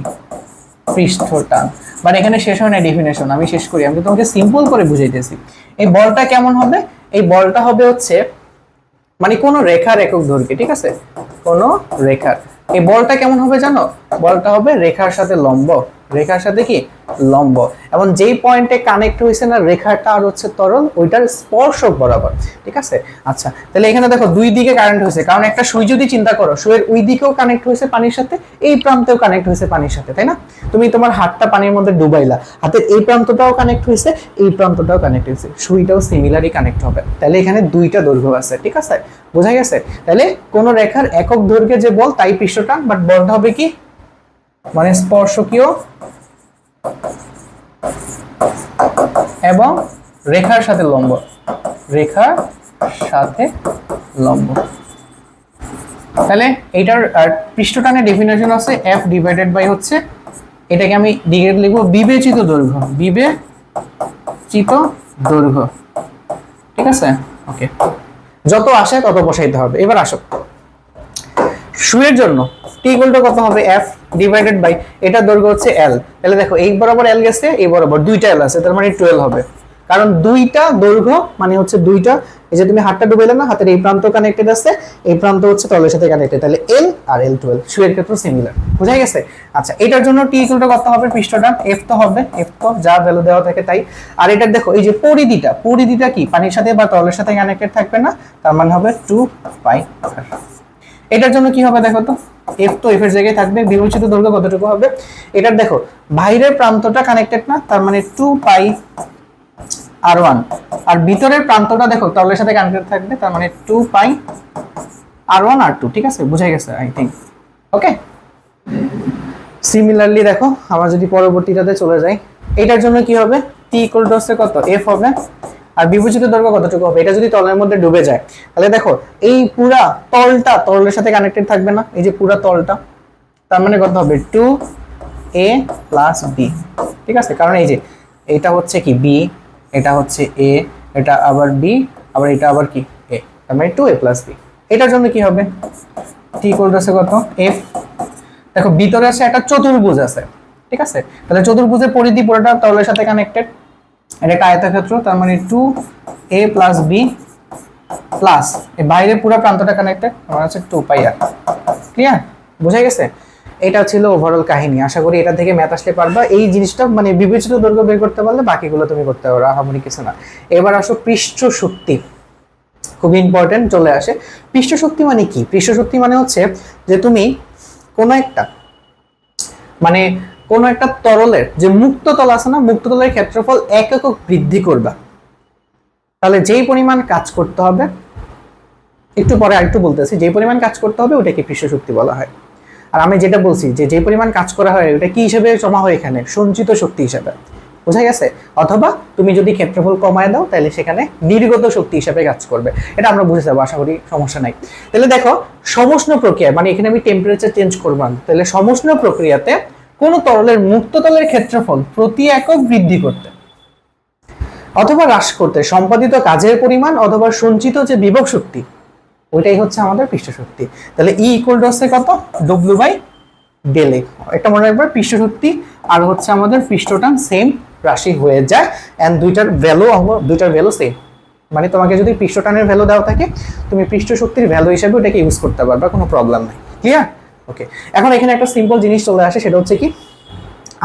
পৃষ্ঠটান। মানে এখানে শেষ হয় না ডেফিনেশন, আমি শেষ করি, আমি তোমাকে সিম্পল করে বুঝাইতেছি। এই বলটা কেমন হবে? এই বলটা হবে হচ্ছে মানে কোন রেখার একক দৈর্ঘ্যে, ঠিক আছে, কোন রেখার। এই বলটা কেমন হবে জানো? বলটা হবে রেখার সাথে লম্ব, রেখার সাথে কি লম্ব, এবং যেই পয়েন্টে কানেক্ট হয়েছে না রেখাটা আর হচ্ছে তরল ওইটার স্পর্শক বরাবর। ঠিক আছে, আচ্ছা তাহলে এখানে দেখো দুই দিকে কারেন্ট হয়েছে, কারণ একটা সুই যদি চিন্তা করো সুইয়ের ওই দিকেও কানেক্ট হয়েছে পানির সাথে, এই প্রান্তেও কানেক্ট হয়েছে পানির সাথে, তাই না? তুমি তোমার হাতটা পানির মধ্যে ডুবাইলা, হাতের এই প্রান্তটাও কানেক্ট হয়েছে, এই প্রান্তটাও কানেক্ট হয়েছে, সুইটাও সিমিলারই কানেক্ট হবে। তাহলে এখানে দুইটা দৈর্ঘ্য আছে। ঠিক আছে, বোঝা গেছে? তাহলে কোন রেখার একক দৈর্ঘ্যে যে বল তাই পৃষ্ঠটান, বাট বলটা হবে কি মানে স্পর্শকীয় এবং রেখার সাথে লম্ব, রেখার সাথে লম্ব। তাহলে এইটার পৃষ্ঠটানের ডেফিনেশন আছে এফ ডিভাইডেড বাই হচ্ছে, এটাকে আমি ডিগ্রেড লিখবো বিবেচিত দৈর্ঘ্য, বিবেচিত দৈর্ঘ্য। ঠিক আছে, ওকে, যত আসে তত বসাইতে হবে। এবার আসো সুইয়ের জন্য টি ইকুয়াল টু কত হবে, এফ ডিভাইডেড বাই, এটা দৈর্ঘ্য হচ্ছে এল। তাহলে দেখো এই বরাবর এল গেছে, এই বরাবর দুইটা এল আছে, তার মানে 12 হবে, কারণ দুইটা দৈর্ঘ্য মানে হচ্ছে দুইটা, এই যে তুমি হাতটা ডুবাইলে না, হাতের এই প্রান্ত কানেক্টেড আছে, এই প্রান্ত হচ্ছে তলের সাথে কানেক্টেড, তাহলে এল আর এল 12 সুইয়ের ক্ষেত্রে সিমিলার। বুঝা গেছে? আচ্ছা এটার জন্য টি ইকুয়াল টু কত হবে, পৃষ্ঠটান এফ তো হবে, এফ তো যা ভ্যালু দেওয়া থাকে তাই। আর এটার দেখো এই যে পরিধিটা কি পানির সাথে বা তলের সাথে কানেক্টেড থাকবে না, তার মানে হবে 2 পাই আর। এটার জন্য কি হবে দেখো তো, এফ তো এফ এর জায়গায় থাকবে, বিবেচিত দৈর্ঘ্য কতটুকু হবে, এটার দেখো বাইরের প্রান্তটা কানেক্টেড না, তার মানে 2 পাই r1, আর ভিতরের প্রান্তটা দেখো তলের সাথে কানেক্টেড থাকবে, তার মানে 2 পাই r1 r2। ঠিক আছে, বুঝাই গেছে আই থিংক। ওকে, সিমিলারলি দেখো আমরা যদি পরবর্তীটাতে চলে যাই, এটার জন্য কি হবে, টি ইকুয়াল টু হচ্ছে কত, এফ হবে, আর বিবেচিত দৈর্ঘ্য কতটুকু হবে, এটা যদি তলের মধ্যে ডুবে যায় তাহলে দেখো এই পুরা তলটা তলের সাথে কানেক্টেড থাকবে না, এই যে পুরা তলটা, তার মানে কত হবে 2a প্লাস বি। ঠিক আছে, কারণ এই যে এটা হচ্ছে কি বি, এটা হচ্ছে এ, এটা আবার বি, আবার এটা আবার কি এ, তার মানে 2a প্লাস বি। এটার জন্য কি হবে, টি ইকুয়াল টু আছে কত, এফ, দেখো ভিতরে আছে একটা চতুর্ভুজ আছে। ঠিক আছে, তাহলে চতুর্ভুজের পরিধি পুরোটা তলের সাথে কানেক্টেড, এটা একটা আয়তক্ষেত্র, তার মানে 2a প্লাস বি প্লাস এই বাইরে পুরো প্রান্তটা কানেক্টেড, আমার আছে 2 পাই আর। ক্লিয়ার, বোঝা গেছে? এটা ছিল ওভারঅল কাহিনী। আশা করি এটা থেকে ম্যাথ আসতে পারবা, এই জিনিসটা মানে বিবেচিত দৈর্ঘ্য বের করতে পারলে বাকিগুলো তুমি করতে পারো, আহামরি কিছু না। এবার আসো পৃষ্ঠ শক্তি, খুবই ইম্পর্টেন্ট চলে আসে। পৃষ্ঠ শক্তি মানে কি? পৃষ্ঠ শক্তি মানে হচ্ছে যে তুমি কোনো একটা মানে কোনো একটা তরলের যে মুক্ত তল আছে না, মুক্ত তলের ক্ষেত্রফল এক একক বৃদ্ধি করবা, তাহলে যেই পরিমাণ কাজ করতে হবে, একটু পরে আরেকটু বলতেছি, যে পরিমাণ কাজ করতে হবে ওটাকে পৃষ্ঠ শক্তি বলা হয়। আর আমি যেটা বলছি যে পরিমাণ কাজ করা হয় ওটা কি হিসেবে জমা হয়, এখানে সঞ্চিত শক্তি হিসেবে। বোঝা গেছে? অথবা তুমি যদি ক্ষেত্রফল কমায় দাও তাহলে সেখানে নির্গত শক্তি হিসেবে কাজ করবে, এটা আমরা বুঝে যাবো, আশা করি সমস্যা নাই। তাহলে দেখো সমষ্ণ প্রক্রিয়া মানে এখানে আমি টেম্পারেচার চেঞ্জ করবো, তাহলে সমষ্ণ প্রক্রিয়াতে কোন তরলের মুক্ত তলের ক্ষেত্রফল প্রতি একক বৃদ্ধি করতে অথবা হ্রাস করতে সম্পাদিত কাজের পরিমাণ অথবা সঞ্চিত যে বিভব শক্তি, ওইটাই হচ্ছে আমাদের পৃষ্ঠ শক্তি। তাহলে ই ইকুয়াল টু হচ্ছে কত, ডব্লিউ বাই ডেল এ। একটা মনে রাখবে, পৃষ্ঠ শক্তি আর হচ্ছে আমাদের পৃষ্ঠটান সেম রাশি হয়ে যায়, এন্ড দুইটার ভ্যালু সেম। মানে তোমাকে যদি পৃষ্ঠটানের ভ্যালু দেওয়া থাকে তুমি পৃষ্ঠ শক্তির ভ্যালু হিসেবে ওটাকে ইউজ করতে পারবে, কোনো প্রবলেম নাই। ক্লিয়ার? ওকে, এখন এখানে একটা সিম্পল জিনিস চলে আসে, সেটা হচ্ছে কি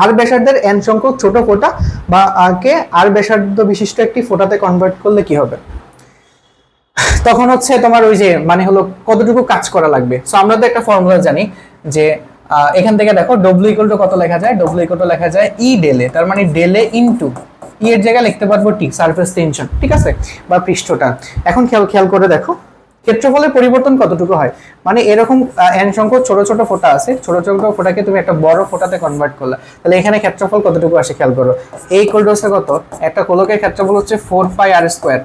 আর ব্যাসার্ধের এন সংখ্যক ছোট ফোঁটা বা কে আর ব্যাসার্ধ বিশিষ্ট একটি ফোঁটাতে কনভার্ট করলে কি হবে, তখন হচ্ছে তোমার ওই যে মানে হলো কতটুকু কাজ করা লাগবে। সো আমরা তো একটা ফর্মুলা জানি যে এখান থেকে দেখো ডব্লিউ ইকুয়াল টু কত লেখা যায়, ডব্লিউ ইকুয়াল টু লেখা যায় ই ডেল এ, তার মানে ডেল এ ইনটু ই এর জায়গায় লিখতে পারবো টি, সারফেস টেনশন। ঠিক আছে, বা পৃষ্ঠটান। এখন খেয়াল করে দেখো ক্ষেত্রফলের পরিবর্তন কতটুকু হয়, মানে এরকম এন সংখ্যক ছোট ছোট ফোঁটা আছে, ছোট ছোট ফোঁটাকে তুমি একটা বড় ফোঁটাতে কনভার্ট করলা, তাহলে এখানে ক্ষেত্রফল কতটুকু আসে খেয়াল করো। এই ইকুয়াল টু হচ্ছে কত, একটা গোলকের ক্ষেত্রফল হচ্ছে 4 পাই আর স্কয়ার,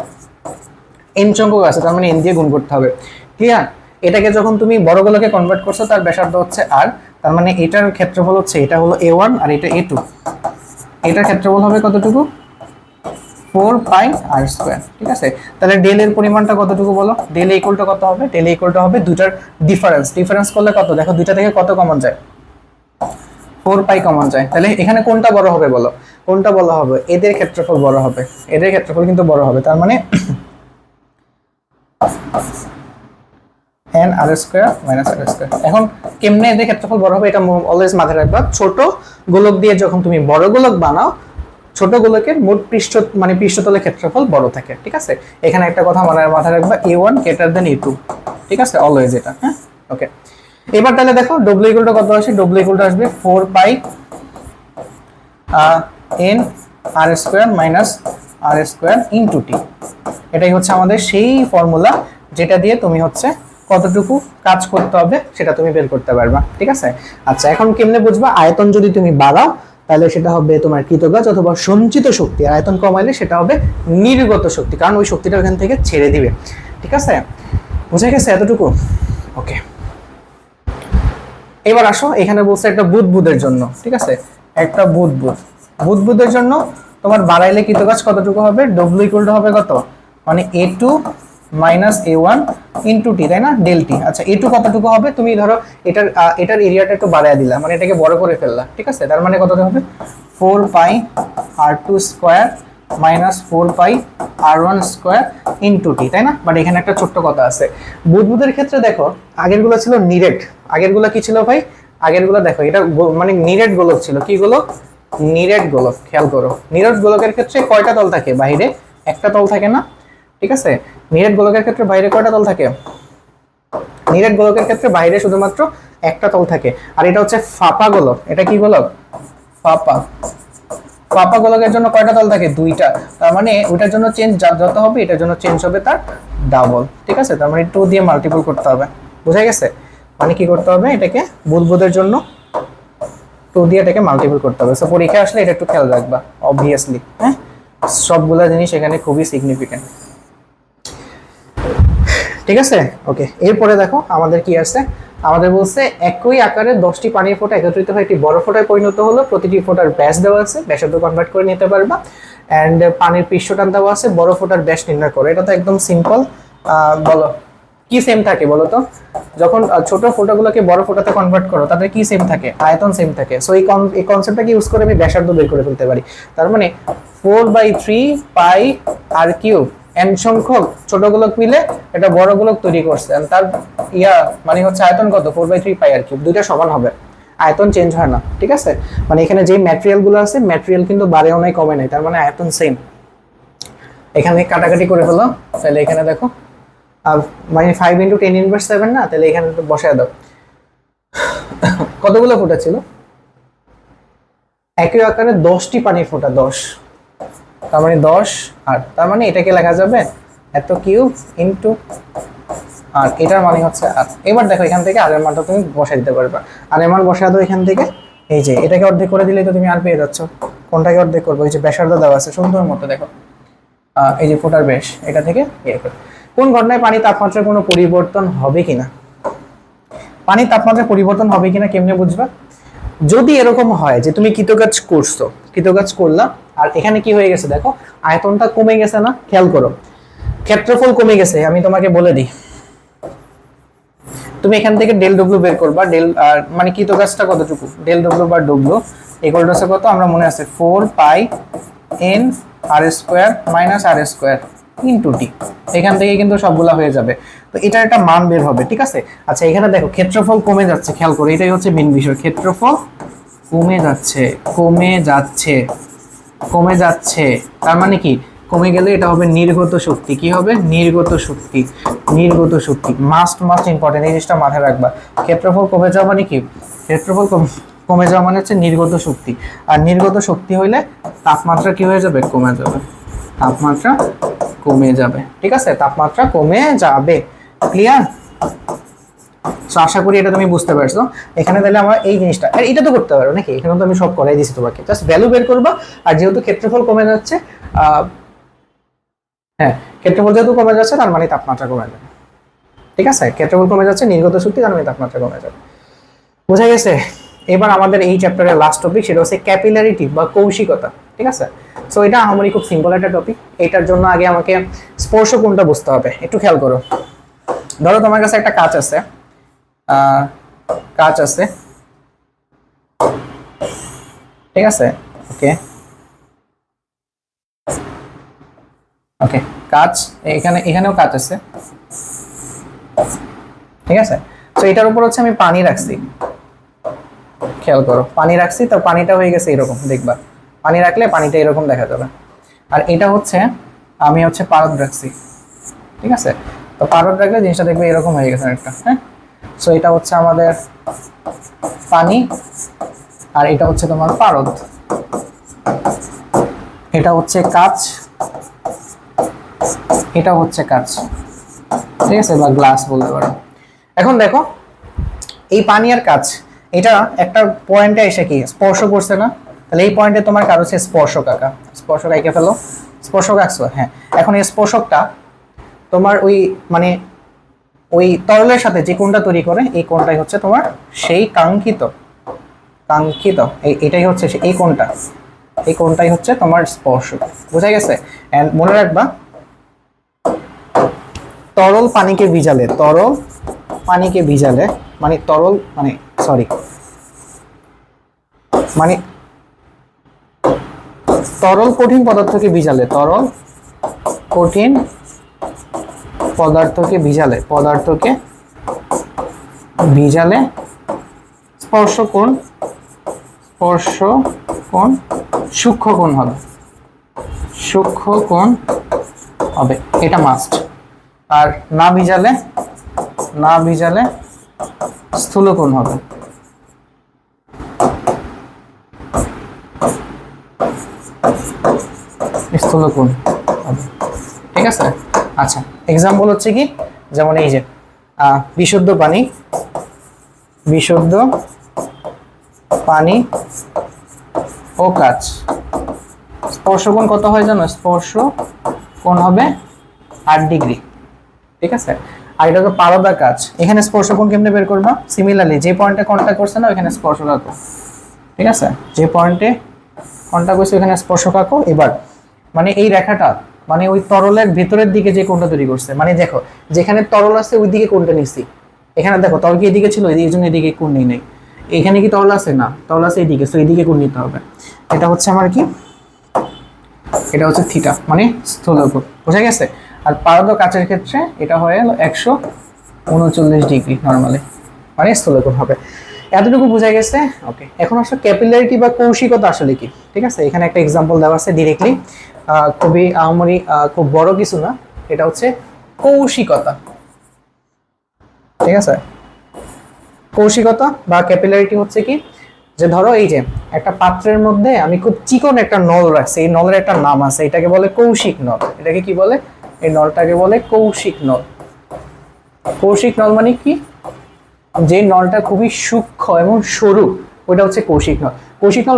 এন সংখ্যক আছে তার মানে এন দিয়ে গুণ করতে হবে। ক্লিয়ার? এটাকে যখন তুমি বড় গোলকে কনভার্ট করছো তার ব্যাসার্ধ হচ্ছে আর, তার মানে এটার ক্ষেত্রফল হচ্ছে, এটা হলো a1 আর এটা a2, এটার ক্ষেত্রফল হবে কতটুকু 4 পাই আর স্কয়ার। ঠিক আছে, তাহলে ডেল এর পরিমাণটা কতটুকু বলো, ডেল এ ইকুয়াল টু কত হবে, ডেল এ ইকুয়াল টু হবে দুটার ডিফারেন্স করলে কত, দেখো দুইটা থেকে কত কমন যায়, 4 পাই কমন যায়। তাহলে এখানে কোনটা বড় হবে বলো, কোনটা বড় হবে, এদের ক্ষেত্রফল বড় হবে, এদের ক্ষেত্রফল কিন্তু বড় হবে, তার মানে n r square minus r square. এখন কেমনে এদের ক্ষেত্রফল বড় হবে এটা অলওয়েজ মাথায় রাখবা, ছোট গোলক দিয়ে যখন তুমি বড় গোলক বানাও ছোট গোলকের মোট পৃষ্ঠতলের ক্ষেত্রফল বড় থাকে, ঠিক আছে। এখানে একটা কথা মাথায় রাখবা, a1 গ্রেটার দেন a2, ঠিক আছে, অলওয়েজ এটা, হ্যাঁ, ওকে। এবার তাহলে দেখো w ইকুয়াল কত আসে, w ইকুয়াল আসবে 4 পাই n r square minus r square into t। এটাই হচ্ছে আমাদের সেই ফর্মুলা যেটা দিয়ে তুমি হচ্ছে কতটুকু কাজ করতে হবে সেটা তুমি বের করতে পারবা, ঠিক আছে। আচ্ছা, এখন কেমনে বুঝবা, আয়তন যদি তুমি বাড়াও তাহলে সেটা হবে তোমার কৃতকাজ অথবা সঞ্চিত শক্তি, আর আয়তন কমাইলে সেটা হবে নির্গত শক্তি, কারণ ওই শক্তিটা ওখান থেকে ছেড়ে দিবে, ঠিক আছে। বুঝা গেছে এতটুকু? ওকে, এবার আসো, এখানে বলছে একটা বুদবুদের জন্য, ঠিক আছে, একটা বুদবুদের জন্য তোমার বাড়াইলে কৃতকাজ কতটুকু হবে, w ইকুয়াল হবে কত, মানে a2 minus a1 into t, তাই না, ডেল টি। আচ্ছা, a2 কতটুকু হবে, তুমি ধরো এটার এরিয়াটা একটু বাড়ায় দিলা, মানে এটাকে বড় করে ফেললা, ঠিক আছে, তার মানে কতটা হবে 4 পাই r2 স্কয়ার মাইনাস 4 পাই r1 স্কয়ার ইনটু t, তাই না। বাট এখানে একটা ছোট্ট কথা আছে, বুদবুদের ক্ষেত্রে দেখো আগেরগুলো ছিল নিরেট, আগেরগুলো কি ছিল ভাই, আগেরগুলো দেখো এটা মানে নিরেট গোলক ছিল, কি গোলক, নিরেট গোলক। খেয়াল করো, নিরেট গোলকের ক্ষেত্রে কয়টা তল থাকে, বাইরে একটা তল থাকে না, ঠিক আছে। নিরেট গোলকের ক্ষেত্রে বাইরে কয়টা তল থাকে, নিরেট গোলকের ক্ষেত্রে বাইরে শুধুমাত্র একটা তল থাকে। আর এটা হচ্ছে ফাঁপা গোলক, এটা কি গোলক, ফাঁপা গোলকের জন্য কয়টা তল থাকে, দুইটা। তার মানে ওটার জন্য চেঞ্জ যত হবে এটার জন্য চেঞ্জ হবে তার ডাবল, ঠিক আছে। তার মানে 2 দিয়ে মাল্টিপল করতে হবে, বোঝা গেছে, মানে কি করতে হবে, এটাকে বুদবুদের জন্য 2 দিয়ে এটাকে মাল্টিপল করতে হবে। সো পরীক্ষা আসলে এটা একটু খেয়াল রাখবা, অবভিয়াসলি, হ্যাঁ, সবগুলা জিনিস এখানে খুবই সিগনিফিকেন্ট, ঠিক আছে, ওকে। এরপরে দেখো আমাদের কি আছে, আমাদের বলছে একই আকারে 10টি পানির ফোঁটা একত্রিত হয়ে একটি বড় ফোঁটায় পরিণত হলো, প্রতিটি ফোঁটার ব্যাস দেওয়া আছে, ব্যাসার্ধ কনভার্ট করে নিতে পারবা, এন্ড পানির পৃষ্ঠটান দেওয়া আছে, বড় ফোঁটার ব্যাস নির্ণয় করো। এটা তো একদম সিম্পল, বলো কি সেম থাকে বলো তো, যখন ছোট ফোঁটাগুলোকে বড় ফোঁটাতে কনভার্ট করো তাদের কি সেম থাকে, আয়তন সেম থাকে। সো এই কনসেপ্টটাকে ইউজ করে আমি ব্যাসার্ধ বের করে ফেলতে পারি। তার মানে 4/3 পাই আর কিউব n সংখ্যক ছোট গোলক মিলে এটা বড় গোলক তৈরি করছে, তার মানে হচ্ছে আয়তন কত, 4/3 পাই আর কিউব, দুইটা সমান হবে, আয়তন চেঞ্জ হয় না, ঠিক আছে। মানে এখানে যে ম্যাটেরিয়াল গুলো আছে ম্যাটেরিয়াল কিন্তু বাড়েও নাই কমে নাই, তার মানে আয়তন সেম। এখানে কাটাকাটি করে ফেলো, তাহলে এখানে দেখো মানে 5 × 10⁻⁷ না, তাহলে এখানে বসায় দাও, কতগুলো ফোঁটা ছিল, একই আকারে 10টি পানির ফোঁটা, 10, তার মানে 10 আর তার মানে এটাকে লেখা যাবে এত কিউব ইনটু আর, এটার মানে হচ্ছে আর। এবার দেখো এখান থেকে আর এর মানটা তুমি বসাই দিতে পারবে, আর এর মান বসায় দাও এখান থেকে, এই যে এটাকে অর্ধেক করে দিলেই তো তুমি আর পেয়ে যাচ্ছ। কোনটাকে অর্ধেক করবো, এই যে ব্যাসার্ধ দেওয়া আছে সুন্দর মতো, দেখো এই যে ফোঁটার ব্যাস, এটা থেকে করে। কোন ঘটনায় পানি তাপমাত্রার কোনো পরিবর্তন হবে কিনা, পানির তাপমাত্রা পরিবর্তন হবে কিনা কেমনে বুঝবা, যদি এরকম হয় যে তুমি কৃতকাজ করলা আর এখানে কি হয়ে গেছে দেখো, আয়তনটা কমে গেছে না, খেয়াল করো, ক্ষেত্রফল কমে গেছে। আমি তোমাকে বলে দিই, তুমি এখান থেকে ডেল ডব্লিউ বের করবা, ডেল মানে কৃতকাজটা কতটুকু, ডেল ডব্লিউ বা ডব্লিউ ইকুয়াল টু কত, আমরা মনে আছে 4 পাই n r square minus r square into t। এখান থেকে কিন্তু সবগুলা হয়ে যাবে, তো এটা একটা মান বের হবে, ঠিক আছে। আচ্ছা, এখানে দেখো ক্ষেত্রফল কমে যাচ্ছে, খেয়াল করো, এটাই হচ্ছে মেইন বিষয়, ক্ষেত্রফল কমে যাচ্ছে, তার মানে কি, কমে গেলে এটা হবে নির্গত শক্তি, কি হবে, নির্গত শক্তি মাস্ট ইম্পর্টেন্ট, এই জিনিসটা মাথায় রাখবা। ক্ষেত্রফল কমে যাওয়া মানে কি, ক্ষেত্রফল কমে যাওয়া মানে হচ্ছে নির্গত শক্তি, আর নির্গত শক্তি হইলে তাপমাত্রা কি হয়ে যাবে, তাপমাত্রা কমে যাবে, ঠিক আছে, তাপমাত্রা কমে যাবে, ক্লিয়ার। সো আশা করি এটা তুমি বুঝতে পারছো। এখানে তাহলে আমরা এই জিনিসটা, আর এটা তো করতে পারো নাকি, এখানে তো আমি সব করাই দিছি তোমাকে, জাস্ট ভ্যালু বের করবা। আর যেহেতু ক্ষেত্রফল কমে যাচ্ছে, হ্যাঁ, ক্ষেত্রফল যেহেতু কমে যাচ্ছে তার মানে তাপমাত্রা কমে যাবে, ঠিক আছে, ক্ষেত্রফল কমে যাচ্ছে, নির্গত শক্তি, তার মানে তাপমাত্রা কমে যাবে, বোঝা গেছে। এবার আমাদের এই চ্যাপ্টারের লাস্ট টপিক, সেটা হচ্ছে ক্যাপিলারিটি বা কৌশিকতা, ঠিক আছে। সো এটা আমারই খুব সিম্পল একটা টপিক, এটার জন্য আগে আমাকে স্পর্শ কোণটা বুঝতে হবে, একটু খেয়াল করো। ধরো তোমার কাছে একটা কাঁচ আছে, ঠিক আছে, ওকে, কাঁচ, এখানেও কাঁচ আছে, ঠিক আছে। তো এটার উপর হচ্ছে আমি পানি রাখছি, খেয়াল করো, পানি রাখছি, তো পানিটা হয়ে গেছে এরকম, দেখবা পানি রাখলে পানিটা এরকম দেখা যাবে। আর এটা হচ্ছে আমি হচ্ছে পারদ রাখছি, ঠিক আছে। তো পারদ রাখলে জিনিসটা দেখবে এরকম হয়ে গেছে একটা, হ্যাঁ। সো এটা হচ্ছে আমাদের পানি, আর এটা হচ্ছে তোমার পারদ, এটা হচ্ছে কাঁচ, এটা হচ্ছে কাঁচ, ঠিক আছে, বা গ্লাস বলতে পারো। এখন দেখো এই পানি আর কাঁচ এটা একটা পয়েন্টে এসে কি স্পর্শ করছে না, তাহলে এই পয়েন্টে তোমার কার হচ্ছে স্পর্শক আঁকা, স্পর্শক এঁকে ফেলো, স্পর্শক আঁকছো, হ্যাঁ। এখন এই স্পর্শকটা তোমার ওই মানে ওই তরলের সাথে যে কোণটা তৈরি করে এই কোণটাই হচ্ছে তোমার সেই কাঙ্ক্ষিত, কাঙ্ক্ষিত এটাই হচ্ছে এই কোণটা, এই কোণটাই হচ্ছে তোমার স্পর্শক, বোঝা গেছে। এন্ড মনে রাখবা তরল পানিকে ভিজালে, তরল পানিকে ভিজালে মানে তরল মানে সরি মানে তরল কঠিন পদার্থকে ভিজালে, তরল কঠিন পদার্থকে ভিজালে, পদার্থকে ভিজালে স্পর্শ কোণ, স্পর্শ কোণ সূক্ষ্ম কোণ হবে, সূক্ষ্ম কোণ হবে, এটা মাস্ট। আর না ভিজালে, না ভিজালে স্থূল কোণ হবে, স্থূল কোণ হবে, ঠিক আছে। আচ্ছা এক্সাম্পল হচ্ছে কি, যেমন এই যে বিশুদ্ধ পানি, বিশুদ্ধ পানি ও কাঁচ, স্পর্শ কোণ কত হয় জানো, স্পর্শ কোণ হবে 8 ডিগ্রি, ঠিক আছে। আর এটা তো পারদ আর কাঁচ, এখানে স্পর্শ কোণ কেমনে বের করবা, সিমিলারলি যে পয়েন্টে কন্টাক্ট করছে না ওখানে স্পর্শক আঁকো, ঠিক আছে, যে পয়েন্টে কন্টাক্ট করছে ওখানে স্পর্শক আঁকো। এবার মানে এই রেখাটা মানে ওই তরলের ভেতরের দিকে যে কোণটা তৈরি করছে, মানে দেখো যেখানে তরল আছে ওই দিকে কোণটা নিছি, এখানে দেখো তরল কি এদিকে ছিল, এই জন্য এদিকে কোণ নেই, এখানে কি তরল আছে না, তরল আছে এইদিকে, তো এইদিকে কোণ নিতে হবে। এটা হচ্ছে আমার কি, এটা হচ্ছে থিটা মানে স্থূলকোণ, বোঝা গেছে। আর পারদ কাচের ক্ষেত্রে এটা হয়ে গেল 139 ডিগ্রি নরমালি, মানে স্থূলকোণ হবে। এতটুকু বোঝা গেছে, ওকে। এখন আসলে ক্যাপিলারিটি বা কৌশিকতা আসলে কি, ঠিক আছে। এখানে একটা এক্সাম্পল দেওয়া আছে ডিরেক্টলি, খুবই আমারই খুব বড় কিছু না, এটা হচ্ছে কৌশিকতা, ঠিক আছে। কৌশিকতা বা ক্যাপিলারিটি হচ্ছে কি, যে ধরো এই যে একটা পাত্রের মধ্যে আমি খুব চিকন একটা নল রাখছি, এই নলের একটা নাম আছে, এটাকে বলে কৌশিক নল, এটাকে কি বলে, এই নলটাকে বলে কৌশিক নল। কৌশিক নল মানে কি, যে নলটা খুবই সূক্ষ্ম এবং সরু ওটা হচ্ছে কৌশিক নল। কৌশিক নল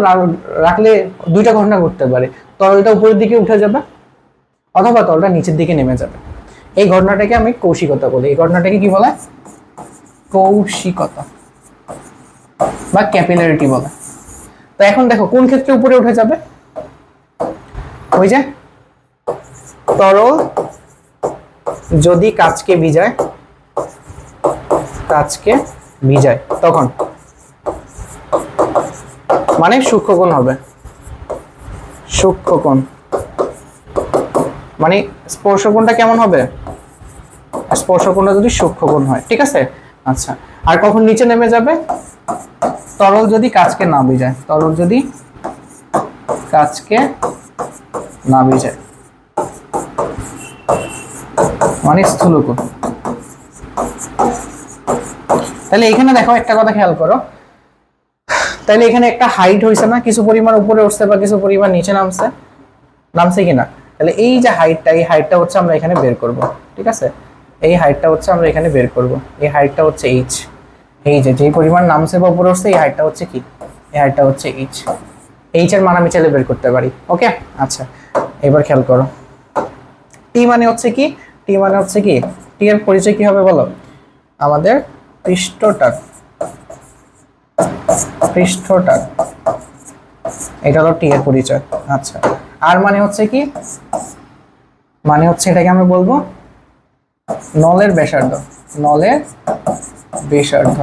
রাখলে দুইটা ঘটনা ঘটতে পারে, তরলটা উপরের দিকে উঠে যাবে অথবা তরলটা নিচের দিকে নেমে যাবে, এই ঘটনাটাকে আমি কৌশিকতা বলি, এই ঘটনাটাকে কি বলে, কৌশিকতা বা ক্যাপিলারিটি বলে। তো এখন দেখো কোন ক্ষেত্রে উপরে উঠে যাবে, ওই যে তরল যদি কাঁচকে ভিজায়, কাঁচকে ভিজায় তখন মানে সূক্ষ্মকোণ হবে, সূক্ষ্মকোণ মানে স্পর্শকোণটা কেমন হবে, স্পর্শকোণটা যদি সূক্ষ্মকোণ হয়, ঠিক আছে। আচ্ছা আর কখন নিচে নেমে যাবে, তরল যদি কাঁচকে না ভিজায়, তরল যদি কাঁচকে না ভিজায় মানে স্থূলকোণ। তাহলে এখানে দেখো একটা কথা খেয়াল করো, তাহলে এখানে একটা হাইট হয়েছে না, কিছু পরিমাণ উপরে উঠছে বা কিছু পরিমাণ নিচে নামছে, নামছে কিনা। তাহলে এই যে হাইটটা, এই হাইটটা হচ্ছে আমরা এখানে বের করব, ঠিক আছে। এই হাইটটা হচ্ছে আমরা এখানে বের করব, এই হাইটটা হচ্ছে এইচ, এই যে যেই পরিমাণ নামছে বা উপরে উঠছে এই হাইটটা হচ্ছে কি, এই হাইটটা হচ্ছে এইচ, এইচ এর মান আমি চাইলে বের করতে পারি, ওকে। আচ্ছা এবার খেয়াল করো, টি মানে হচ্ছে কি, টি মানে হচ্ছে কি, টি এর পরিচয় কি হবে বলো, আমাদের পৃষ্ঠটার, পৃষ্ঠটার, এটা হলো টি এর পরিচয়। আচ্ছা আর মানে হচ্ছে কি, মানে হচ্ছে এটাকে আমি বলবো নলের ব্যাসার্ধ, নলের ব্যাসার্ধ,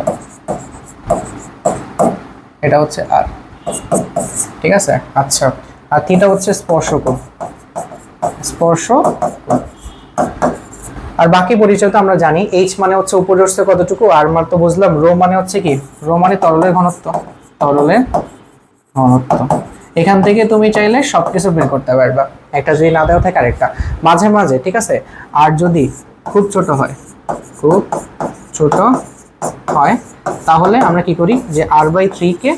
এটা হচ্ছে আর, ঠিক আছে। আচ্ছা আর থিটা হচ্ছে স্পর্শকোণ, স্পর্শ। আর বাকি পরিচয় তো আমরা জানি, এইচ মানে হচ্ছে উপরিস্থ কতটুকু, আর মান তো বুঝলাম, রো মানে হচ্ছে কি, রো মানে তরলের ঘনত্ব, তরলের ঘনত্ব। এখান থেকে তুমি চাইলে সবকিছু বের করতে পারবা, একটা যদি না দেওয়া থাকে আরেকটা মাঝে মাঝে, ঠিক আছে। আর যদি খুব ছোট হয়, খুব ছোট হয়, তাহলে আমরা কি করি যে r/3 কে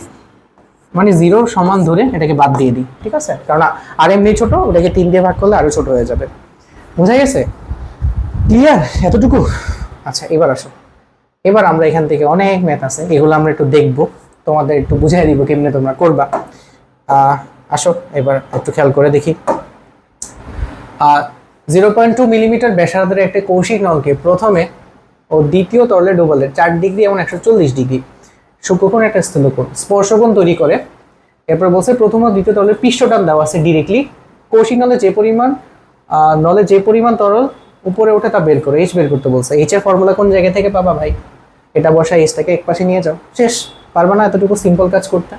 মানে 0 সমান ধরে এটাকে বাদ দিয়ে দিই, ঠিক আছে, কারণ আর এমনি ছোট, ওটাকে 3 দিয়ে ভাগ করলে আরো ছোট হয়ে যাবে। বোঝা গেছে? ক্লিয়ার এতটুকু? আচ্ছা এবার আসো, এবার আমরা এখান থেকে অনেক ম্যাথ আছে, এগুলো আমরা একটু দেখবো, তোমাদের একটু বুঝাই দিব কেমনে তোমরা করবা। আসো এবার একটু খেয়াল করে দেখি। 0.2 মিলিমিটার ব্যাসার্ধের একটা কৌশিক নলকে প্রথমে ও দ্বিতীয় তরলে ডুবালে 4 ডিগ্রি এবং 140 ডিগ্রি সূক্ষ্মকোণ একটা স্থূলকোণ স্পর্শকোণ তৈরি করে। এরপর বলছে প্রথম ও দ্বিতীয় তরলের পৃষ্ঠটান দেওয়া আছে ডিরেক্টলি, কৌশিক নলে যে পরিমাণ তরল উপরে ওঠে তা বের করে, এইচ বের করতে বলছে। এইচ এর ফর্মুলা কোন জায়গা থেকে পাবা ভাই? এটা বসা, এইচটাকে এক পাশে নিয়ে যাও, শেষ। পারবা না এতটুকু সিম্পল কাজ করতে?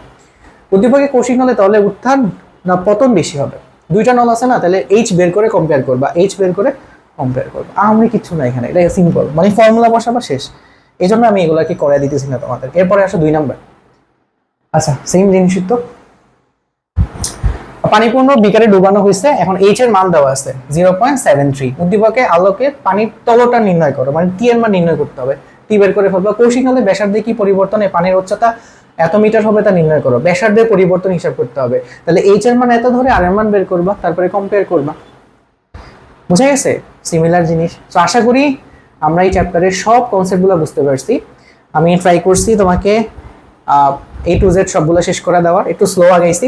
উদ্দীপকে কৌশিক নলে তাহলে উত্থান না পতন বেশি হবে? দুইটা নল আছে না, তাহলে এইচ বের করে কম্পেয়ার করবা, এইচ বের করে কম্পেয়ার করবা। আমি কিচ্ছু না এখানে, এটা সিম্পল, মানে ফর্মুলা বসাবা শেষ। এই জন্য আমি এগুলাকে করে দিতেছি না তোমাদের। এরপরে আসো 2 নাম্বার। আচ্ছা সেম জিনিসই তো, পানিপূর্ণ বিকারে ডুবানো হয়েছে, এখন এইচ এর মান দেওয়া আছে 0.73। উদ্দীপকে আলোকে পানির তলটা নির্ণয় করো, মানে টি এর মান নির্ণয় করতে হবে, টি বের করে ফেলবা। কৌশিক নলে ব্যাসার্ধে কি পরিবর্তনে পানির উচ্চতা এত মিটার হবে তা নির্ণয় করো, ব্যাসার্ধের পরিবর্তন হিসাব করতে হবে। তাহলে এইচ এর মান এত ধরে আর এর মান বের করবা, তারপরে কম্পেয়ার করবা। বুঝা গেছে? সিমিলার জিনিস। তো আশা করি আমরা এই চ্যাপ্টারের সব কনসেপ্টগুলো বুঝতে পারছি। আমি ট্রাই করছি তোমাকে A to Z সবগুলো শেষ করে দেওয়ার, একটু স্লো আগাইছি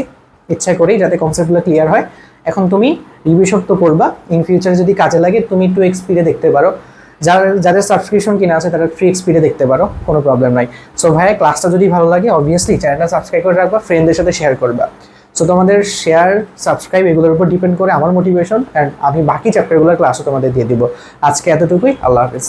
ইচ্ছা করি যাতে কনসেপ্টগুলো ক্লিয়ার হয়। এখন তুমি রিভিশন তো করবা, ইন ফিউচার যদি কাজে লাগে তুমি 2x স্পিডে দেখতে পারো, যাদের সাবস্ক্রিপশন কিনা আছে তারা 3x স্পিডে দেখতে পারো, কোনো প্রবলেম নাই। সো ভাই ক্লাসটা যদি ভালো লাগে অবভিয়াসলি চ্যানেলটা সাবস্ক্রাইব করে রাখবা, ফ্রেন্ডদের সাথে শেয়ার করবা। সো তোমাদের শেয়ার সাবস্ক্রাইব এগুলোর উপর ডিপেন্ড করে আমার মোটিভেশন, অ্যান্ড আমি বাকি চ্যাপ্টারগুলোর ক্লাসও তোমাদের দিয়ে দিব। আজকে এতটুকুই, আল্লাহ হাফিজ।